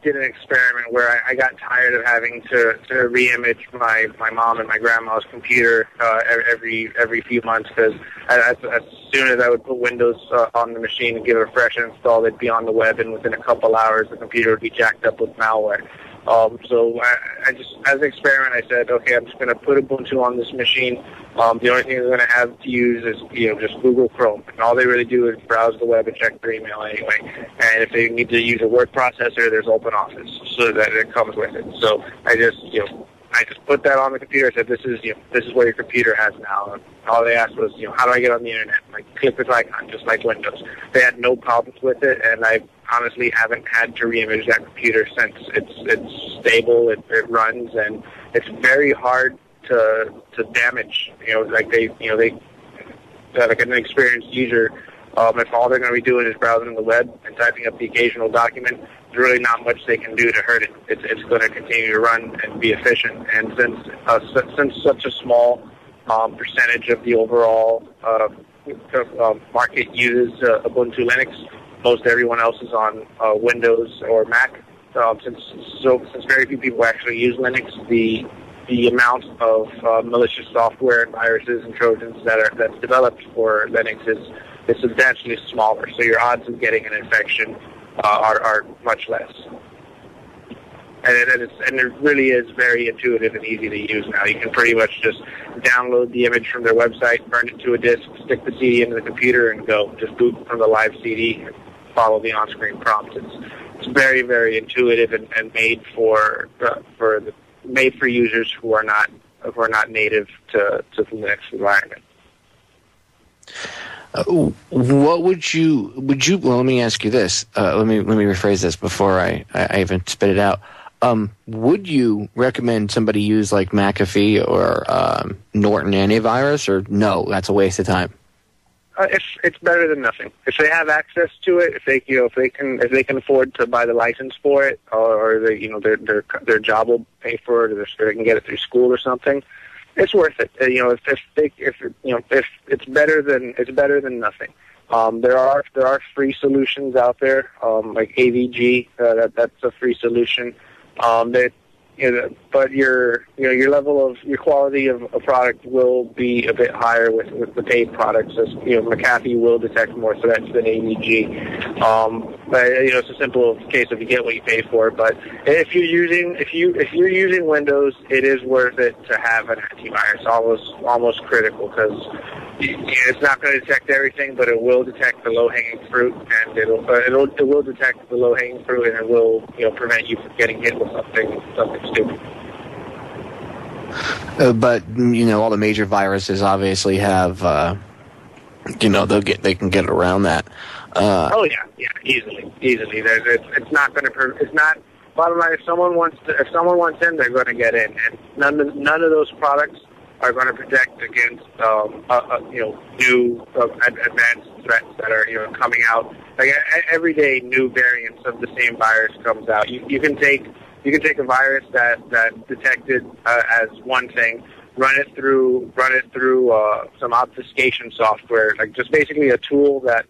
did an experiment where I got tired of having to re-image my mom and my grandma's computer every few months, because as soon as I would put Windows on the machine and give it a fresh install, they'd be on the web, and within a couple hours, the computer would be jacked up with malware. So I just, as an experiment, I said, okay, I'm just going to put Ubuntu on this machine. The only thing they're going to have to use is, just Google Chrome. And all they really do is browse the web and check their email anyway. And if they need to use a word processor, there's OpenOffice, so that it comes with it. So I just put that on the computer. I said, this is what your computer has now. And all they asked was, how do I get on the internet? Like, click this icon, just like Windows. They had no problems with it, and I honestly haven't had to re-image that computer since. It's stable, it runs, and it's very hard to damage. Like an experienced user, if all they're going to be doing is browsing the web and typing up the occasional document, there's really not much they can do to hurt it. It's going to continue to run and be efficient. And since such a small percentage of the overall market uses Ubuntu Linux, most everyone else is on Windows or Mac. Since very few people actually use Linux, the amount of malicious software and viruses and trojans that's developed for Linux is substantially smaller. So your odds of getting an infection are much less. And it really is very intuitive and easy to use now. You can pretty much just download the image from their website, burn it to a disk, stick the CD into the computer, and go. Just boot from the live CD and follow the on-screen prompts. It's very, very intuitive and made for users who are not native to the Linux environment. What would you? Well, let me ask you this. Let me rephrase this before I even spit it out. Would you recommend somebody use like McAfee or Norton antivirus, or no? That's a waste of time. It's better than nothing. If they have access to it, if they can afford to buy the license for it, or their job will pay for it, or they can get it through school or something, it's worth it. If it's better than nothing. There are free solutions out there, like AVG. That's a free solution. But your level of your quality of a product will be a bit higher with the paid products. As McAfee will detect more threats than AVG. But it's a simple case of you get what you pay for. But if you're using Windows, it is worth it to have an antivirus. Almost critical, because it's not going to detect everything, but it will detect the low-hanging fruit, and it will detect the low-hanging fruit, and it will prevent you from getting hit with something stupid. But all the major viruses obviously have they can get around that. Oh yeah, easily. It's not going to. It's not. Bottom line, if someone wants in, they're going to get in, and none of those products are going to protect against new advanced threats that are coming out. Like every day, new variants of the same virus comes out. You can take a virus that detected as one thing, run it through some obfuscation software, like just basically a tool that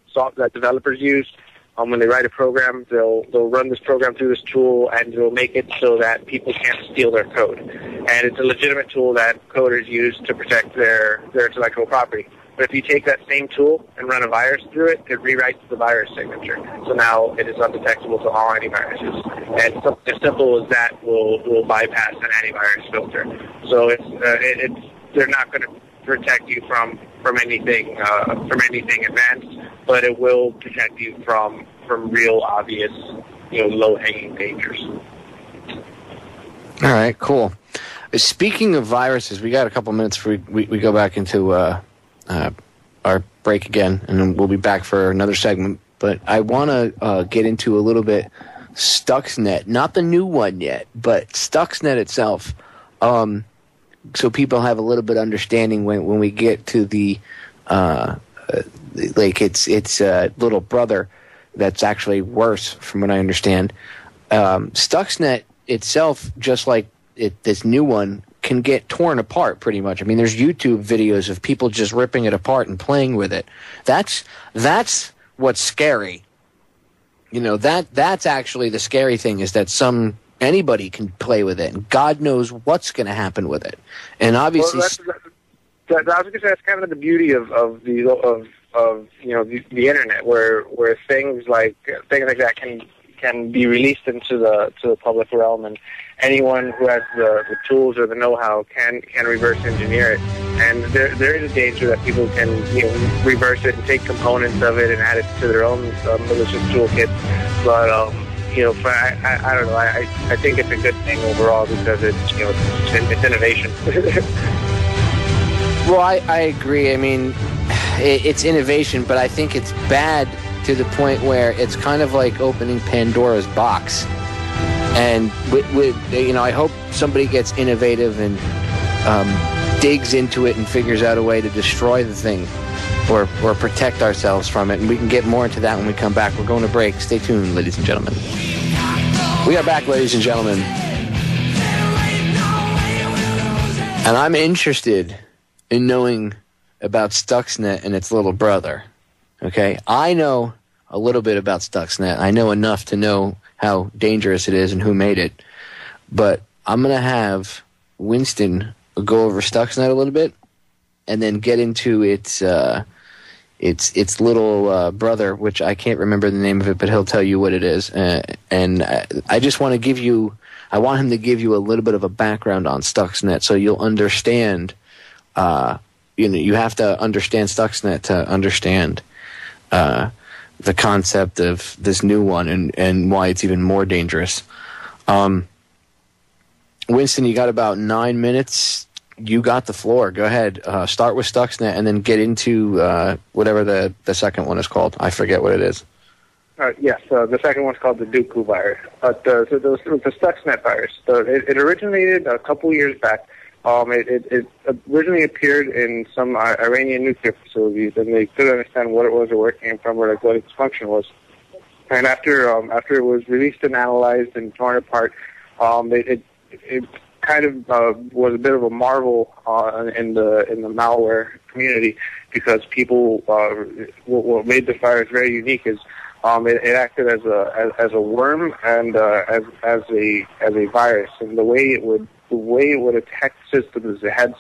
developers use. When they write a program, they'll run this program through this tool, and they'll make it so that people can't steal their code. And it's a legitimate tool that coders use to protect their intellectual property. But if you take that same tool and run a virus through it, it rewrites the virus signature. So now it is undetectable to all antiviruses. And something as simple as that will bypass an antivirus filter. So they're not going to protect you from anything advanced, but it will protect you from real obvious low-hanging dangers. All right, cool. Speaking of viruses, we got a couple minutes before we go back into our break again, and then we'll be back for another segment. But I want to get into a little bit Stuxnet, not the new one yet, but Stuxnet itself. So people have a little bit of understanding when we get to the its little brother that's actually worse, from what I understand. Stuxnet itself, just like this new one, can get torn apart pretty much. I mean, there's YouTube videos of people just ripping it apart and playing with it. That's what's scary. That's actually the scary thing, is that anybody can play with it, and God knows what's going to happen with it. And obviously, I was going to say, that's kind of the beauty of the internet, where things like that can be released into the public realm, and anyone who has the tools or the know-how can reverse engineer it. And there is a danger that people can reverse it and take components of it and add it to their own malicious toolkit. But I don't know. I think it's a good thing overall, because it's innovation. Well, I agree. I mean, it's innovation, but I think it's bad to the point where it's kind of like opening Pandora's box. And I hope somebody gets innovative and digs into it and figures out a way to destroy the thing or protect ourselves from it. And we can get more into that when we come back. We're going to break. Stay tuned, ladies and gentlemen. We are back, ladies and gentlemen. And I'm interested in knowing about Stuxnet and its little brother. Okay? I know a little bit about Stuxnet. I know enough to know how dangerous it is and who made it. But I'm going to have Winston go over Stuxnet a little bit and then get into its little brother, which I can't remember the name of it, but he'll tell you what it is. And I just want to I want him to give you a little bit of a background on Stuxnet, so you'll understand. You have to understand Stuxnet to understand the concept of this new one and why it's even more dangerous. Winston, you got about 9 minutes. You got the floor. Go ahead. Start with Stuxnet and then get into whatever the second one is called. I forget what it is. Yes, the second one's called the Duqu virus. The Stuxnet virus. It originated a couple years back. It originally appeared in some Iranian nuclear facilities, and they couldn't understand what it was or where it came from or what its function was. And after it was released and analyzed and torn apart, it kind of was a bit of a marvel in the malware community, because people what made the virus very unique is it acted as a worm and as a virus, and the way it would attack systems, it had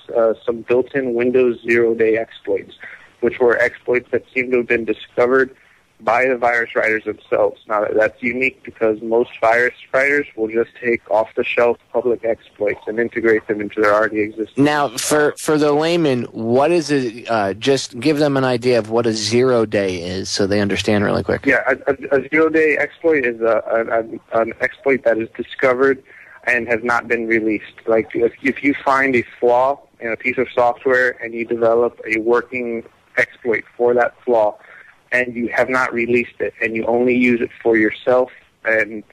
some built-in Windows zero-day exploits, which were exploits that seem to have been discovered by the virus writers themselves. Now, that's unique because most virus writers will just take off-the-shelf public exploits and integrate them into their already existing. Now, for the layman, what is it? Just give them an idea of what a zero-day is, so they understand really quick. Yeah, a zero-day exploit is an exploit that is discovered and has not been released. Like, if you find a flaw in a piece of software and you develop a working exploit for that flaw, and you have not released it, and you only use it for yourself and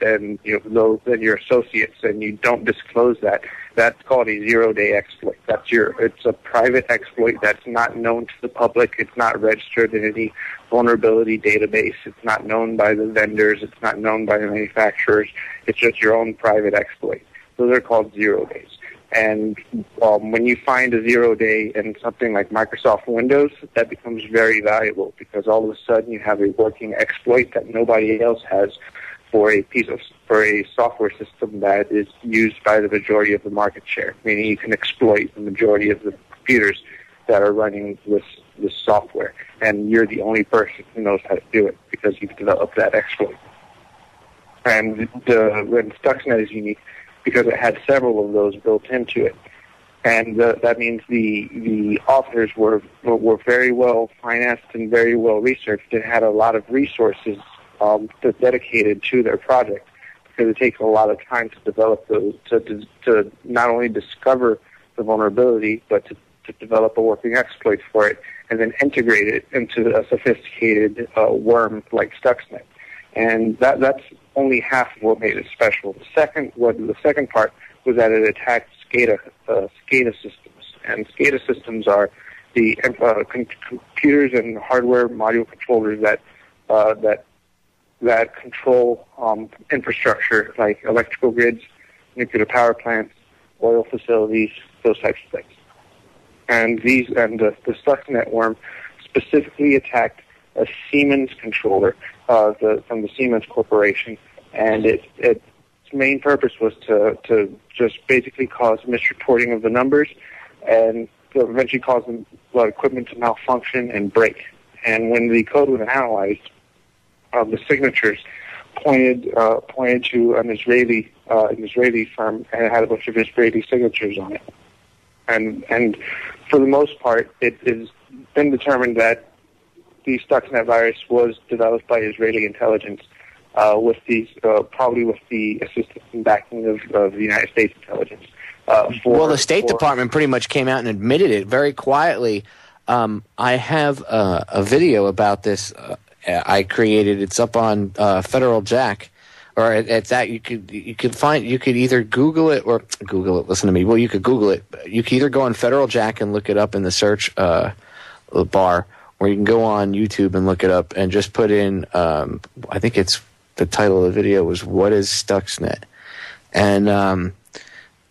your associates, and you don't disclose that, that's called a zero-day exploit. It's a private exploit that's not known to the public. It's not registered in any vulnerability database. It's not known by the vendors. It's not known by the manufacturers. It's just your own private exploit. Those are called 0 days. And when you find a 0 day in something like Microsoft Windows, that becomes very valuable because all of a sudden you have a working exploit that nobody else has for a software system that is used by the majority of the market share, meaning you can exploit the majority of the computers that are running this software, and you're the only person who knows how to do it because you've developed that exploit. And Stuxnet is unique because it had several of those built into it, and that means the authors were very well financed and very well researched and had a lot of resources dedicated to their project, because it takes a lot of time to develop those, to not only discover the vulnerability, but to develop a working exploit for it, and then integrate it into a sophisticated worm like Stuxnet. And that's only half of what made it special. The second part was that it attacked SCADA systems, and SCADA systems are the computers and hardware module controllers that control infrastructure like electrical grids, nuclear power plants, oil facilities, those types of things. And the Stuxnet worm specifically attacked a Siemens controller from the Siemens Corporation, and its main purpose was to just basically cause misreporting of the numbers and to eventually cause the equipment to malfunction and break. And when the code was analyzed, the signatures pointed to an Israeli firm, and it had a bunch of Israeli signatures on it. And for the most part, it has been determined that the Stuxnet virus was developed by Israeli intelligence, probably with the assistance and backing of the United States intelligence. The State Department pretty much came out and admitted it very quietly. I have a video about this. I created. It's up on Federal Jack, or it's that you could either Google it or Google it. Listen to me. Well, you could Google it. You could either go on Federal Jack and look it up in the search bar, or you can go on YouTube and look it up and just put in. I think it's the title of the video was "What is Stuxnet?" And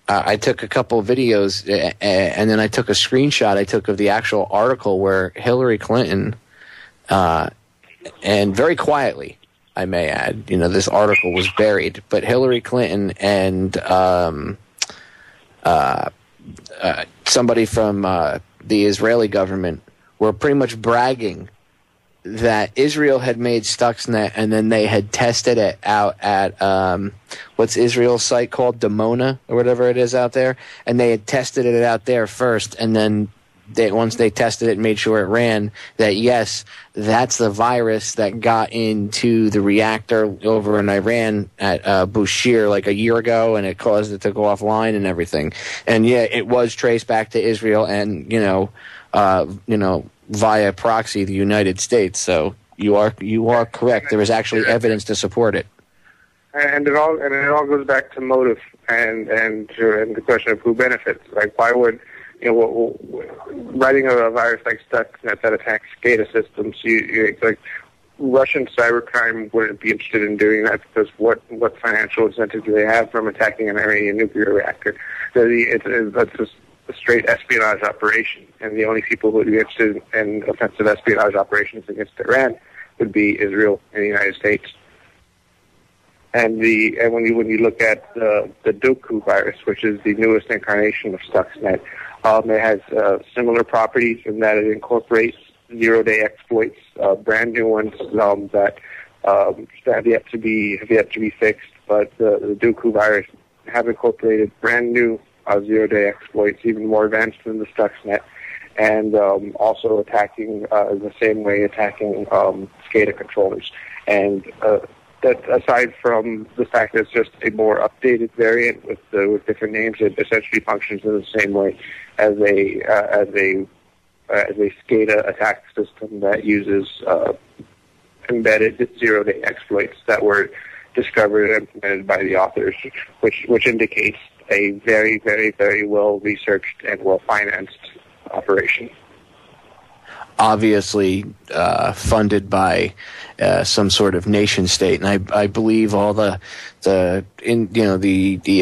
I took a couple of videos and then I took a screenshot I took of the actual article where Hillary Clinton. And very quietly, I may add, this article was buried, but Hillary Clinton and somebody from the Israeli government were pretty much bragging that Israel had made Stuxnet, and then they had tested it out at what's Israel's site called, Dimona, or whatever it is out there, and they had tested it out there first, and then once they tested it and made sure it ran, that yes, that's the virus that got into the reactor over in Iran at Bushehr like a year ago, and it caused it to go offline and everything. And yeah, it was traced back to Israel and via proxy the United States. So you are correct. There is actually evidence to support it. And it all goes back to motive and the question of who benefits. Like, why would writing a virus like Stuxnet that attacks SCADA systems, like Russian cybercrime wouldn't be interested in doing that because what financial incentive do they have from attacking an Iranian nuclear reactor? That's just a straight espionage operation, and the only people who would be interested in offensive espionage operations against Iran would be Israel and the United States. And when you look at the Duqu virus, which is the newest incarnation of Stuxnet, it has similar properties in that it incorporates zero-day exploits, brand new ones that have yet to be fixed. But the Duqu virus have incorporated brand new zero-day exploits, even more advanced than the Stuxnet, and also attacking the same way attacking SCADA controllers. And that aside from the fact that it's just a more updated variant with different names, it essentially functions in the same way as a SCADA attack system that uses embedded zero-day exploits that were discovered and implemented by the authors, which indicates a very, very, very well-researched and well-financed operation. Obviously funded by some sort of nation state, and I believe all the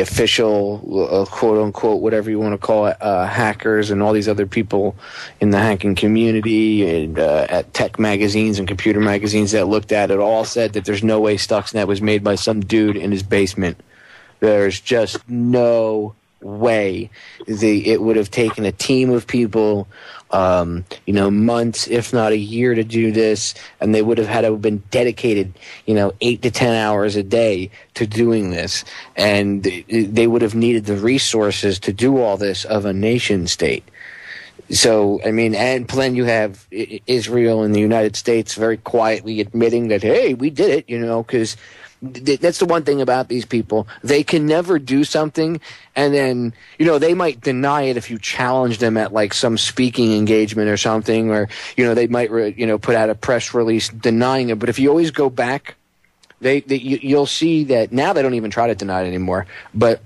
official quote unquote whatever you want to call it hackers and all these other people in the hacking community and at tech magazines and computer magazines that looked at it all said that there's no way Stuxnet was made by some dude in his basement. There's just no way it would have taken a team of people, months, if not a year, to do this, and they would have had to have been dedicated, 8 to 10 hours a day to doing this, and they would have needed the resources to do all this of a nation state. So, and then you have Israel and the United States very quietly admitting that, hey, we did it, because that's the one thing about these people. They can never do something, and then, they might deny it if you challenge them at, like, some speaking engagement or something, or, they might, put out a press release denying it. But if you always go back, you'll see that now they don't even try to deny it anymore. But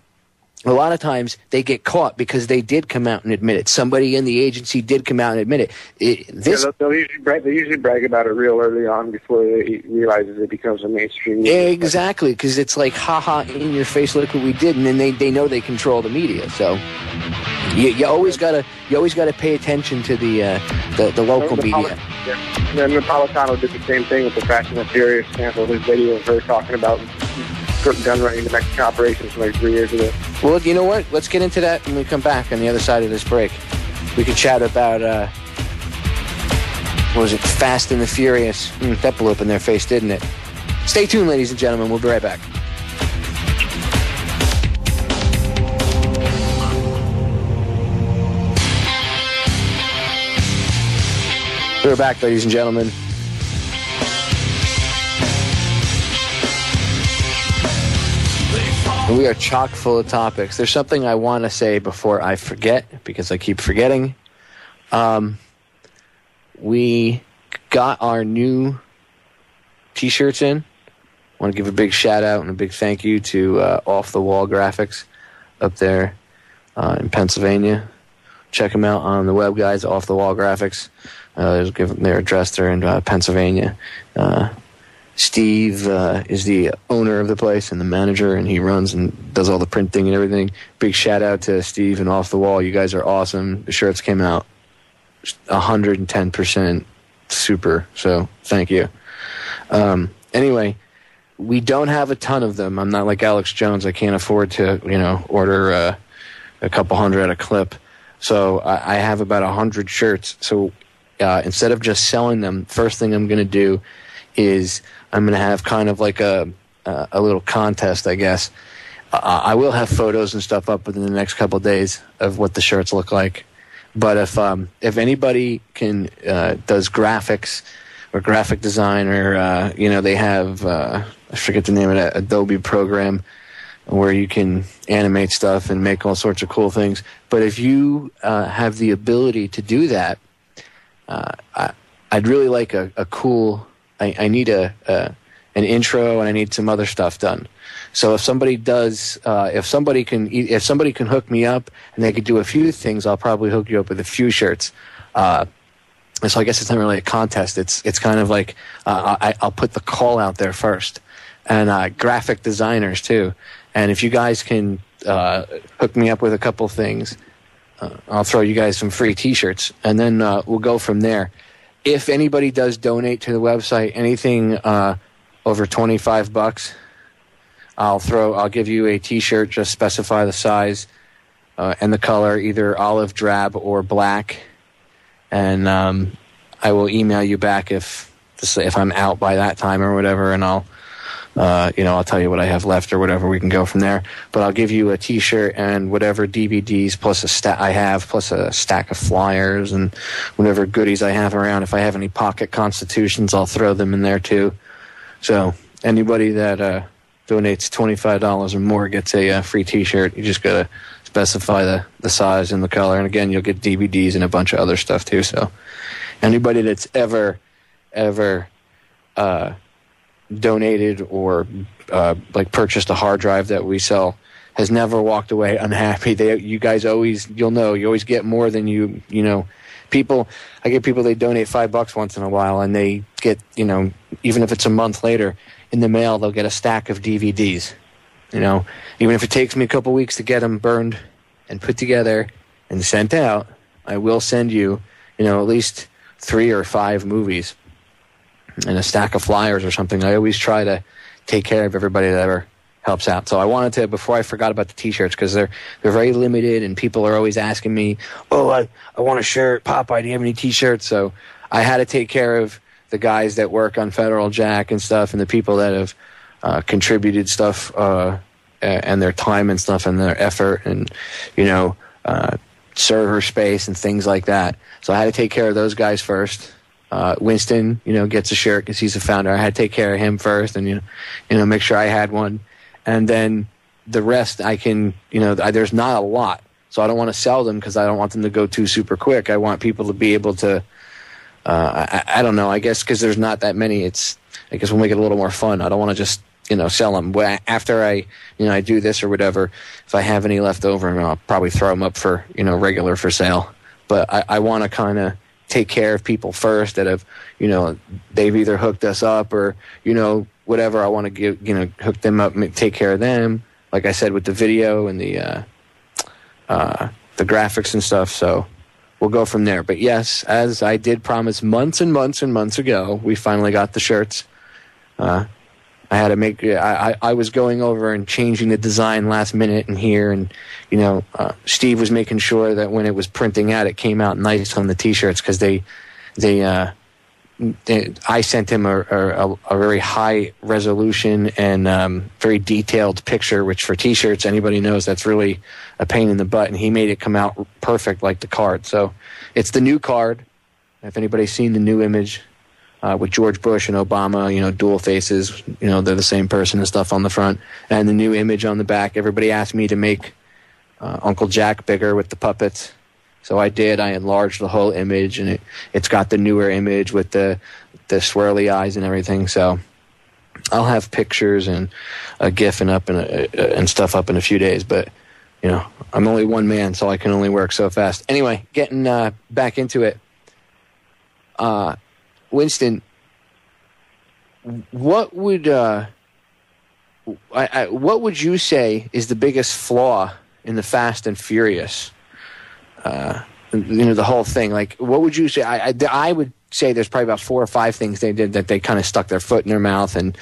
a lot of times they get caught because they did come out and admit it. Somebody in the agency did come out and admit it. They'll usually brag about it real early on before they realize it becomes a mainstream media. Exactly, because it's like, haha, in your face, look what we did, and then they know they control the media. So you always gotta pay attention to the local media. Yeah. And Napolitano did the same thing with the Fast and the Furious sample. His video of her talking about gun running the Mexican operations from like 3 years ago. Well, you know what? Let's get into that when we come back on the other side of this break. We could chat about, Fast and the Furious. That blew up in their face, didn't it? Stay tuned, ladies and gentlemen. We'll be right back. We're back, ladies and gentlemen. And we are chock full of topics. There's something I want to say before I forget, because I keep forgetting. We got our new T-shirts in. I want to give a big shout-out and a big thank you to Off the Wall Graphics up there in Pennsylvania. Check them out on the web, guys, Off the Wall Graphics. Give them their address. They're in Pennsylvania. Steve is the owner of the place and the manager, and he runs and does all the printing and everything. Big shout out to Steve and Off the Wall. You guys are awesome. The shirts came out 110% super, so thank you. Anyway, we don't have a ton of them. I'm not like Alex Jones. I can't afford to, order a couple hundred at a clip. So I have about 100 shirts. So instead of just selling them, first thing I'm going to do is I'm going to have kind of like a little contest, I guess. I will have photos and stuff up within the next couple of days of what the shirts look like. But if anybody can does graphics or graphic design, or they have I forget the name of that Adobe program where you can animate stuff and make all sorts of cool things. But if you have the ability to do that, I'd really like a cool. I need an intro, and I need some other stuff done. So if somebody does, if somebody can hook me up and they could do a few things, I'll probably hook you up with a few shirts. So I guess it's not really a contest. It's kind of like I'll put the call out there first, and graphic designers too. And if you guys can hook me up with a couple things, I'll throw you guys some free T-shirts, and then we'll go from there. If anybody does donate to the website, anything over $25, I'll give you a T-shirt. Just specify the size and the color, either olive drab or black, and I will email you back if I'm out by that time or whatever, and I'll tell you what I have left or whatever. We can go from there. But I'll give you a T-shirt and whatever DVDs plus a stack of flyers and whatever goodies I have around. If I have any pocket constitutions, I'll throw them in there too. So anybody that donates $25 or more gets a free T-shirt. You just gotta specify the size and the color. And again, you'll get DVDs and a bunch of other stuff too. So anybody that's ever donated or like purchased a hard drive that we sell has never walked away unhappy. You guys always, you always get more than you know. People, I get people, they donate $5 once in a while, and they get, even if it's a month later, in the mail they'll get a stack of DVDs. Even if it takes me a couple weeks to get them burned and put together and sent out, I will send you, at least 3 or 5 movies and a stack of flyers or something. I always try to take care of everybody that ever helps out. So I wanted to, before I forgot about the T-shirts, because they're very limited, and people are always asking me, I want a shirt, Popeye, do you have any T-shirts? So I had to take care of the guys that work on Federal Jack and stuff, and the people that have contributed stuff and their time and stuff and their effort and, server space and things like that. So I had to take care of those guys first. Winston, gets a shirt because he's a founder. I had to take care of him first and, make sure I had one. And then the rest I can, there's not a lot. So I don't want to sell them because I don't want them to go too super quick. I want people to be able to, I don't know, I guess because there's not that many, I guess we'll make it a little more fun. I don't want to just, sell them. After I do this or whatever, if I have any left over, I'll probably throw them up for, regular for sale. But I want to kind of take care of people first that have, they've either hooked us up or, whatever. I want to give, hook them up and take care of them. Like I said, with the video and the graphics and stuff. So we'll go from there. But yes, as I did promise months and months and months ago, we finally got the shirts. I had to make. I was going over and changing the design last minute in here, and Steve was making sure that when it was printing out, it came out nice on the T-shirts because I sent him a very high resolution and very detailed picture, which for T-shirts, anybody knows that's really a pain in the butt, and he made it come out perfect like the card. So it's the new card. If anybody's seen the new image. With George Bush and Obama, dual faces, they're the same person and stuff on the front. And the new image on the back. Everybody asked me to make Uncle Jack bigger with the puppets. So I did. I enlarged the whole image, and it's got the newer image with the swirly eyes and everything. So I'll have pictures and a GIF and stuff up in a few days. But, I'm only one man, so I can only work so fast. Anyway, getting back into it. Winston, what would you say is the biggest flaw in the Fast and Furious? The whole thing. Like, what would you say? I would say there's probably about 4 or 5 things they did that they kind of stuck their foot in their mouth, and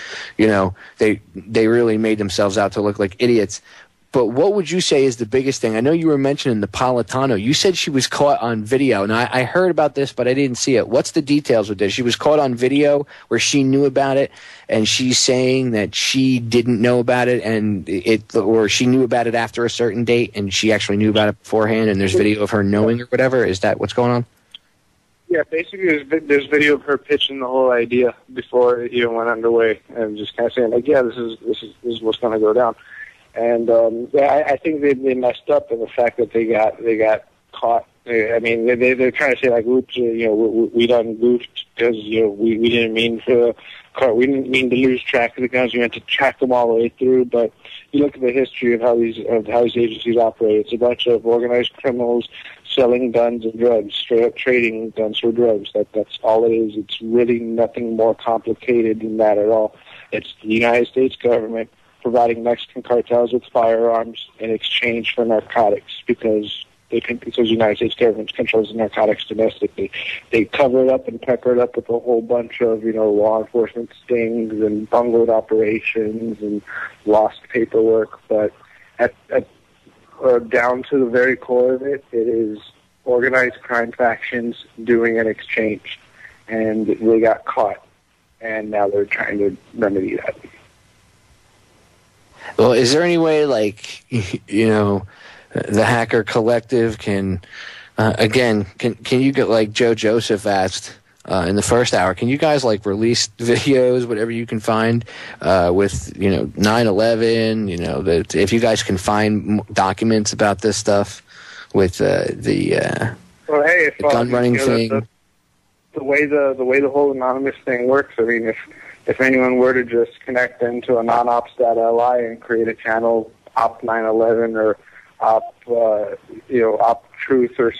they really made themselves out to look like idiots. But what would you say is the biggest thing? I know you were mentioning the Napolitano. You said she was caught on video. And I heard about this, but I didn't see it. What's the details with this? She was caught on video where she knew about it, and she's saying that she didn't know about it, or she knew about it after a certain date, and she actually knew about it beforehand, and there's video of her knowing or whatever. Is that what's going on? Yeah, basically there's video of her pitching the whole idea before it even went underway, and just kind of saying, like, yeah, this is what's going to go down. And I think they messed up in the fact that they got caught. I mean, they're trying to say, like, oops, we done goofed because we didn't mean for the car, we didn't mean to lose track of the guns. We meant to track them all the way through. But you look at the history of how these agencies operate. It's a bunch of organized criminals selling guns and drugs, straight up trading guns for drugs. That's all it is. It's really nothing more complicated than that at all. It's the United States government providing Mexican cartels with firearms in exchange for narcotics because the United States government controls the narcotics domestically. They cover it up and pepper it up with a whole bunch of, law enforcement stings and bungled operations and lost paperwork. But down to the very core of it, it is organized crime factions doing an exchange. And they got caught, and now they're trying to remedy that. Well, is there any way, like, the hacker collective can you get, like Joe Joseph asked in the first hour, can you guys, like, release videos, whatever you can find with, 9/11, if you guys can find documents about this stuff with the gun running thing? The way the whole anonymous thing works, I mean, if anyone were to just connect into a non-ops.li and create a channel, op 911 or op, op truth, or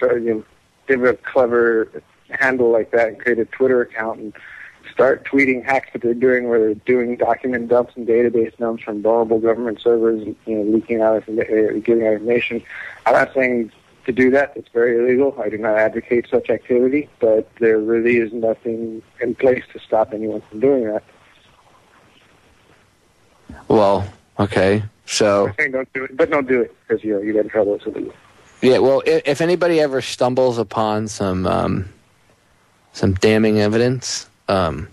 give a clever handle like that and create a Twitter account and start tweeting hacks that they're doing, where they're doing document dumps and database dumps from vulnerable government servers, leaking out, giving out information. I'm not saying to do that. It's very illegal. I do not advocate such activity, but there really is nothing in place to stop anyone from doing that. Well, okay, so... I'm saying don't do it, but don't do it, because you get in trouble. It's illegal. Yeah, well, if anybody ever stumbles upon some damning evidence, I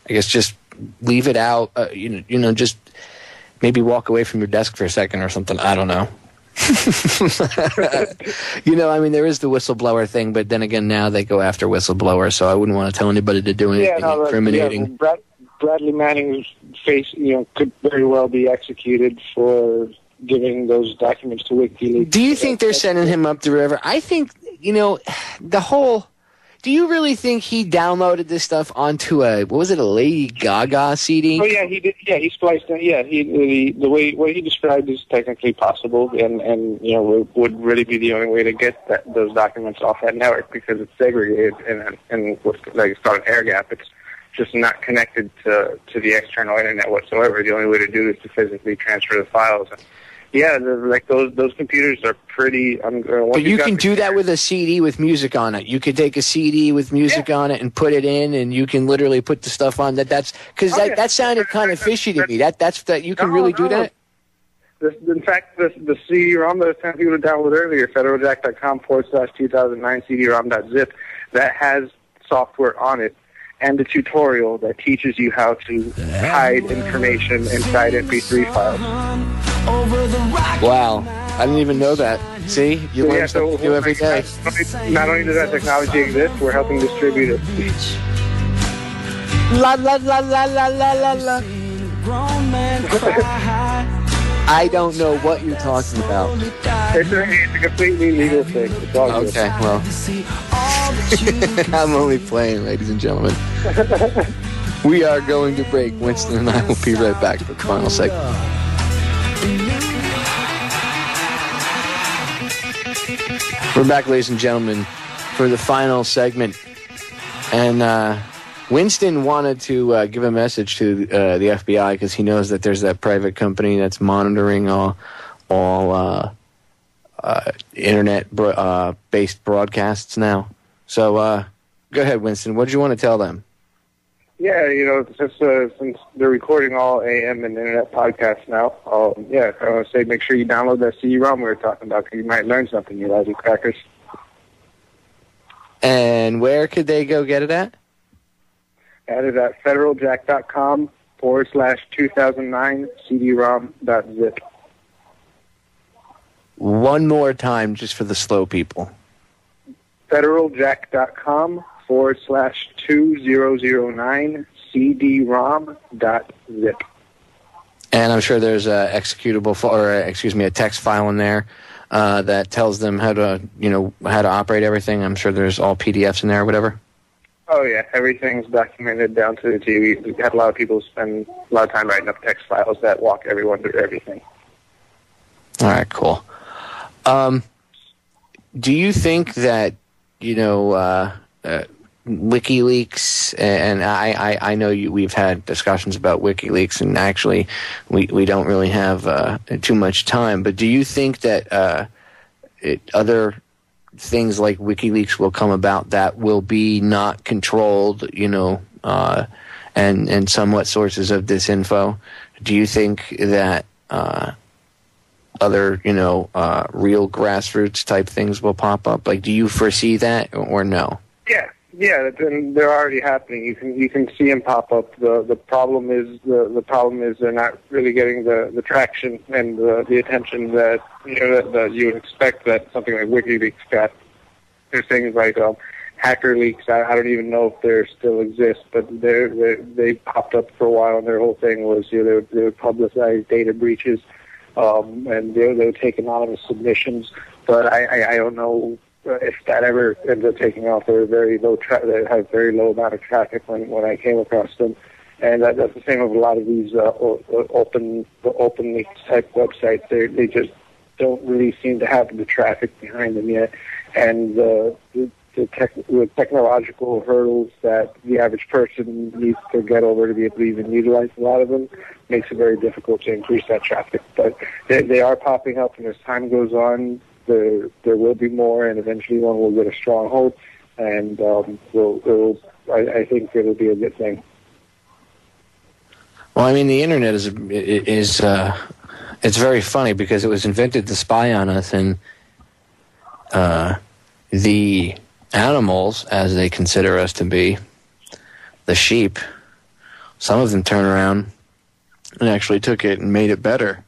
guess just leave it out. Just maybe walk away from your desk for a second or something. I don't know. There is the whistleblower thing, but then again, now they go after whistleblowers, so I wouldn't want to tell anybody to do anything incriminating. Yeah, Bradley Manning's face, could very well be executed for giving those documents to WikiLeaks. Do you think they're sending him up the river? I think, do you really think he downloaded this stuff onto a Lady Gaga CD? Oh yeah, he did. Yeah, he spliced it. Yeah, the way he described is technically possible, and would really be the only way to get those documents off that network, because it's segregated and what's it's called an air gap. It's just not connected to the external internet whatsoever. The only way to do it is to physically transfer the files. Yeah, those computers are pretty. But you can do that with a CD with music on it. You could take a CD with music on it and put it in, and you can literally put the stuff on that. That sounded kind of fishy to me. You can really do that. In fact, the CD-ROM that I was telling people to download earlier, federaljack.com/2009 CD-ROM.zip, that has software on it and a tutorial that teaches you how to hide information inside MP3 files. Wow, I didn't even know that. See, you learn something new every day. Not only does that technology exist, we're helping distribute it. La la la la la la la la. I don't know what you're talking about. It's a completely legal thing. It's all good. Okay, well, I'm only playing, ladies and gentlemen. We are going to break. Winston and I will be right back for the final segment. We're back, ladies and gentlemen, for the final segment. And Winston wanted to give a message to the FBI, because he knows that there's that private company that's monitoring all internet-based broadcasts now. So go ahead, Winston. What did you want to tell them? Yeah, since they're recording all AM and internet podcasts now, I want to say make sure you download that CD-ROM we were talking about, because you might learn something, you lousy crackers. And where could they go get it at? That is at federaljack.com/2009 CD-ROM.zip. One more time, just for the slow people. federaljack.com/2009 CD-ROM.zip. And I'm sure there's a a text file in there that tells them how to operate everything. I'm sure there's all PDFs in there or whatever. Oh yeah, everything's documented down to the T. We had a lot of people spend a lot of time writing up text files that walk everyone through everything. All right, cool. Do you think that WikiLeaks, and I know we've had discussions about WikiLeaks, and actually we don't really have too much time, but do you think that other things like WikiLeaks will come about that will be not controlled, and somewhat sources of disinfo? Do you think that other, real grassroots type things will pop up? Like, do you foresee that or no? Yeah, and they're already happening. You can see them pop up. The problem is they're not really getting the traction and the attention that that you would expect that something like WikiLeaks got. There's things like hacker leaks. I don't even know if they still exist, but they popped up for a while, and their whole thing was they would publicize data breaches, and they would take anonymous submissions. But I don't know if that ever ends up taking off. They were very low. They had very low amount of traffic when I came across them, And that's the same with a lot of these openly type websites. They just don't really seem to have the traffic behind them yet, and the technological hurdles that the average person needs to get over to be able to even utilize a lot of them makes it very difficult to increase that traffic. But they are popping up, and as time goes on, there will be more, and eventually one will get a stronghold, and I think it'll be a good thing. Well, I mean, the internet is it's very funny because it was invented to spy on us, and the animals, as they consider us to be, the sheep, some of them turn around and actually took it and made it better,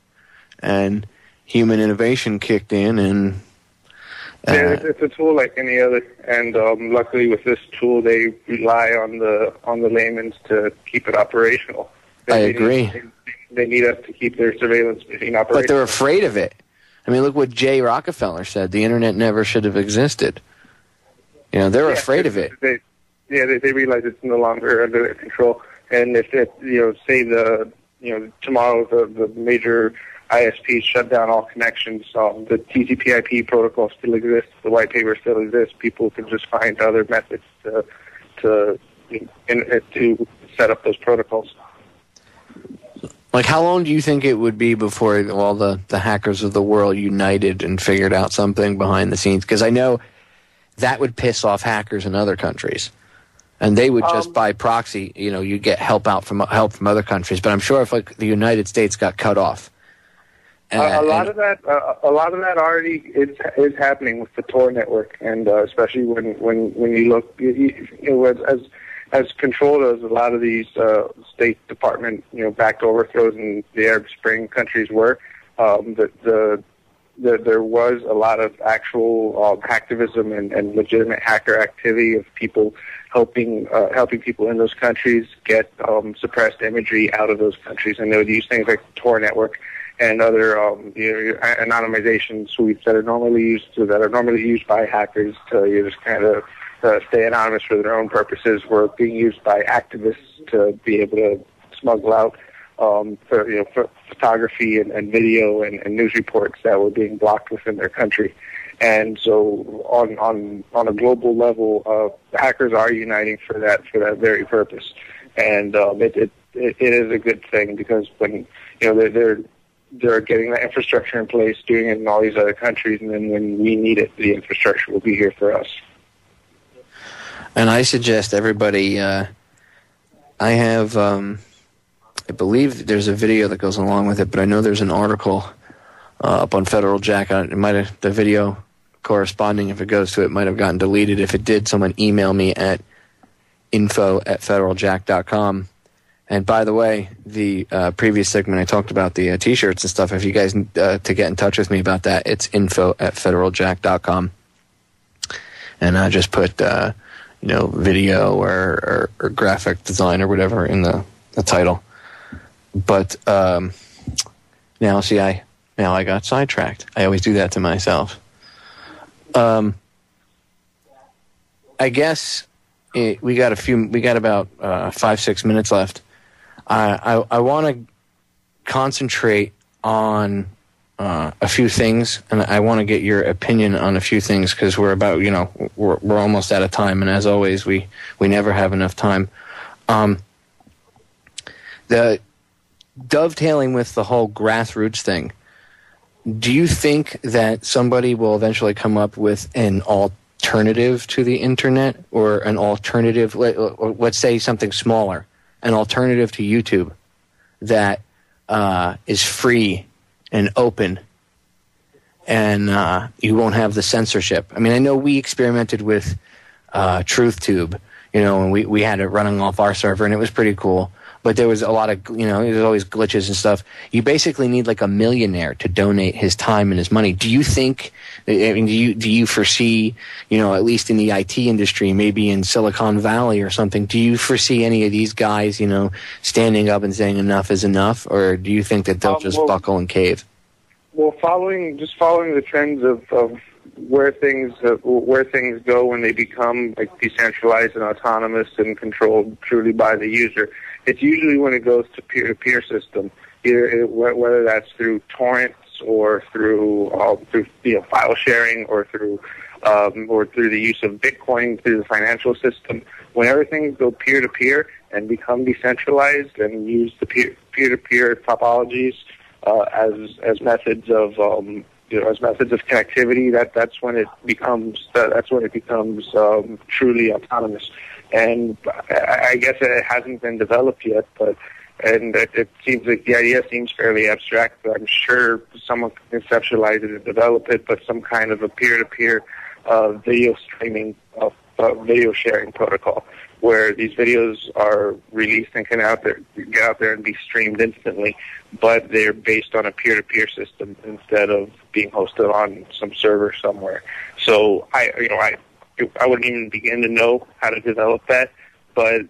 and human innovation kicked in, and it's a tool like any other, and luckily with this tool, they rely on the laymen to keep it operational. I agree. They need us to keep their surveillance machine operational. But they're afraid of it. I mean, look what Jay Rockefeller said. The internet never should have existed. You know, they're afraid of it. They realize it's no longer under their control. And if it, say tomorrow the major ISPs shut down all connections, the TCP/IP protocol still exists, the white paper still exists. People can just find other methods to set up those protocols. Like, how long do you think it would be before all the hackers of the world united and figured out something behind the scenes? Because I know that would piss off hackers in other countries, and they would just by proxy, you get help from other countries. But I'm sure if like the United States got cut off, a lot of that already is happening with the Tor network, and especially when you look, as control does a lot of these State Department, backed overthrows in the Arab Spring countries were, there was a lot of actual hacktivism and legitimate hacker activity of people helping people in those countries get suppressed imagery out of those countries, and they would use things like the Tor network and other anonymization suites that are normally used by hackers to just kind of stay anonymous for their own purposes, were being used by activists to be able to smuggle out photography and video and news reports that were being blocked within their country. And so on a global level, hackers are uniting for that very purpose. And it is a good thing, because when they're getting the infrastructure in place, doing it in all these other countries, and then when we need it, the infrastructure will be here for us. And I suggest everybody, I have, I believe there's a video that goes along with it, but I know there's an article up on Federal Jack. The video corresponding, if it goes to it, might have gotten deleted. If it did, someone email me at info@federaljack.com. And by the way, the previous segment I talked about the T-shirts and stuff. If you guys need to get in touch with me about that, it's info@federaljack.com. And I just put video or graphic design or whatever in the title. But now I got sidetracked. I always do that to myself. I guess we got about 5-6 minutes left. I want to concentrate on a few things, and I want to get your opinion on a few things, because we're about, we're almost out of time, and as always, we never have enough time. The dovetailing with the whole grassroots thing, do you think that somebody will eventually come up with an alternative to the internet, or an alternative, let's say something smaller, an alternative to YouTube that is free and open, and you won't have the censorship? I mean, I know we experimented with TruthTube, and we had it running off our server, and it was pretty cool. But there was a lot of, there's always glitches and stuff. You basically need like a millionaire to donate his time and his money. Do you think, do you foresee, at least in the IT industry, maybe in Silicon Valley or something, do you foresee any of these guys, standing up and saying enough is enough? Or do you think that they'll just buckle and cave? Well, following the trends of where things go when they become like decentralized and autonomous and controlled truly by the user, it's usually when it goes to peer-to-peer system, either whether that's through torrents or through file sharing or through the use of Bitcoin through the financial system. Whenever things go peer-to-peer and become decentralized and use the peer-to-peer topologies as methods of connectivity, that's when it becomes truly autonomous. And I guess it hasn't been developed yet, and it seems like the idea seems fairly abstract. But I'm sure someone can conceptualize it and develop it, but some kind of a peer-to-peer video streaming, video sharing protocol, where these videos are released and get out there and be streamed instantly, but they're based on a peer-to-peer system instead of being hosted on some server somewhere. So I wouldn't even begin to know how to develop that, but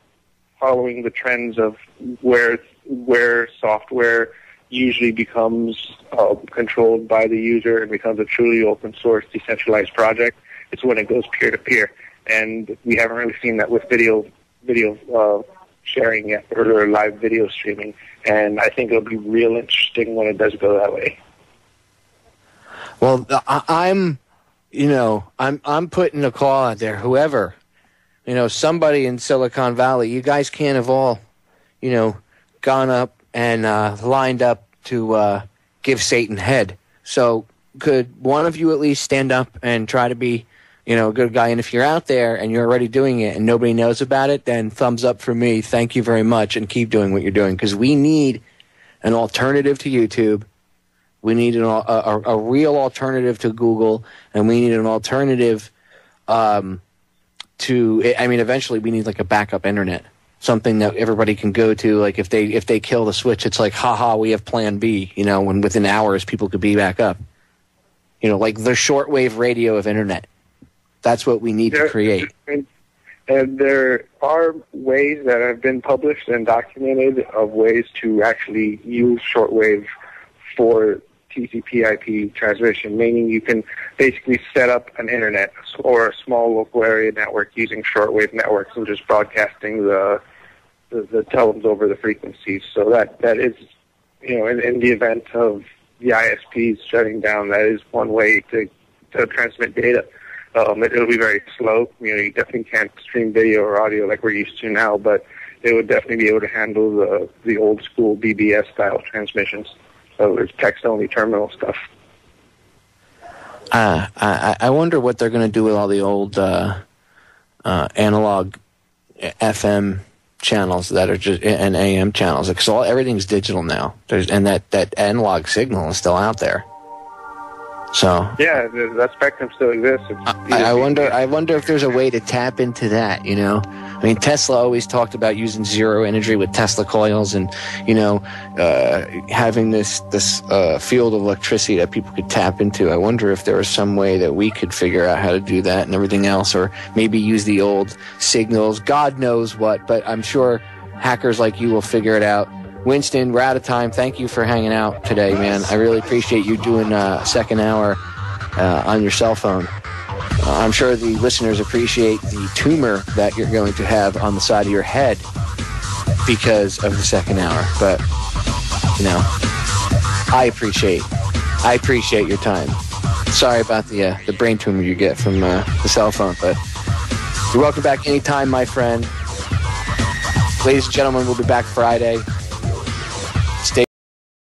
following the trends of where software usually becomes controlled by the user and becomes a truly open source decentralized project, it's when it goes peer-to-peer. And we haven't really seen that with video sharing yet, or live video streaming. And I think it'll be real interesting when it does go that way. Well, I'm putting a call out there. Whoever, somebody in Silicon Valley, you guys can't have all, gone up and lined up to give Satan head. So could one of you at least stand up and try to be, a good guy? And if you're out there and you're already doing it and nobody knows about it, then thumbs up for me. Thank you very much, and keep doing what you're doing, because we need an alternative to YouTube. We need a real alternative to Google, and we need an alternative eventually we need like a backup internet, something that everybody can go to. Like if they kill the switch, it's like, haha, we have plan B, when within hours people could be back up. Like the shortwave radio of internet. That's what we need to create. And there are ways that have been published and documented of ways to actually use shortwave for TCP/IP transmission, meaning you can basically set up an internet or a small local area network using shortwave networks and just broadcasting the telems over the frequencies. So that is, in the event of the ISPs shutting down, that is one way to transmit data. It'll be very slow. You definitely can't stream video or audio like we're used to now, but it would definitely be able to handle the old school BBS style transmissions. So it's text-only terminal stuff. I wonder what they're going to do with all the old analog FM channels that are just and AM channels, because everything's digital now. And that analog signal is still out there. So yeah, that spectrum still exists. I wonder if there's a way to tap into that. I mean, Tesla always talked about using zero energy with Tesla coils, and having this field of electricity that people could tap into. I wonder if there was some way that we could figure out how to do that and everything else, or maybe use the old signals. God knows what, but I'm sure hackers like you will figure it out. Winston, we're out of time. Thank you for hanging out today, man. I really appreciate you doing a second hour on your cell phone. I'm sure the listeners appreciate the tumor that you're going to have on the side of your head because of the second hour. But, I appreciate your time. Sorry about the brain tumor you get from the cell phone, but you're welcome back anytime, my friend. Ladies and gentlemen, we'll be back Friday.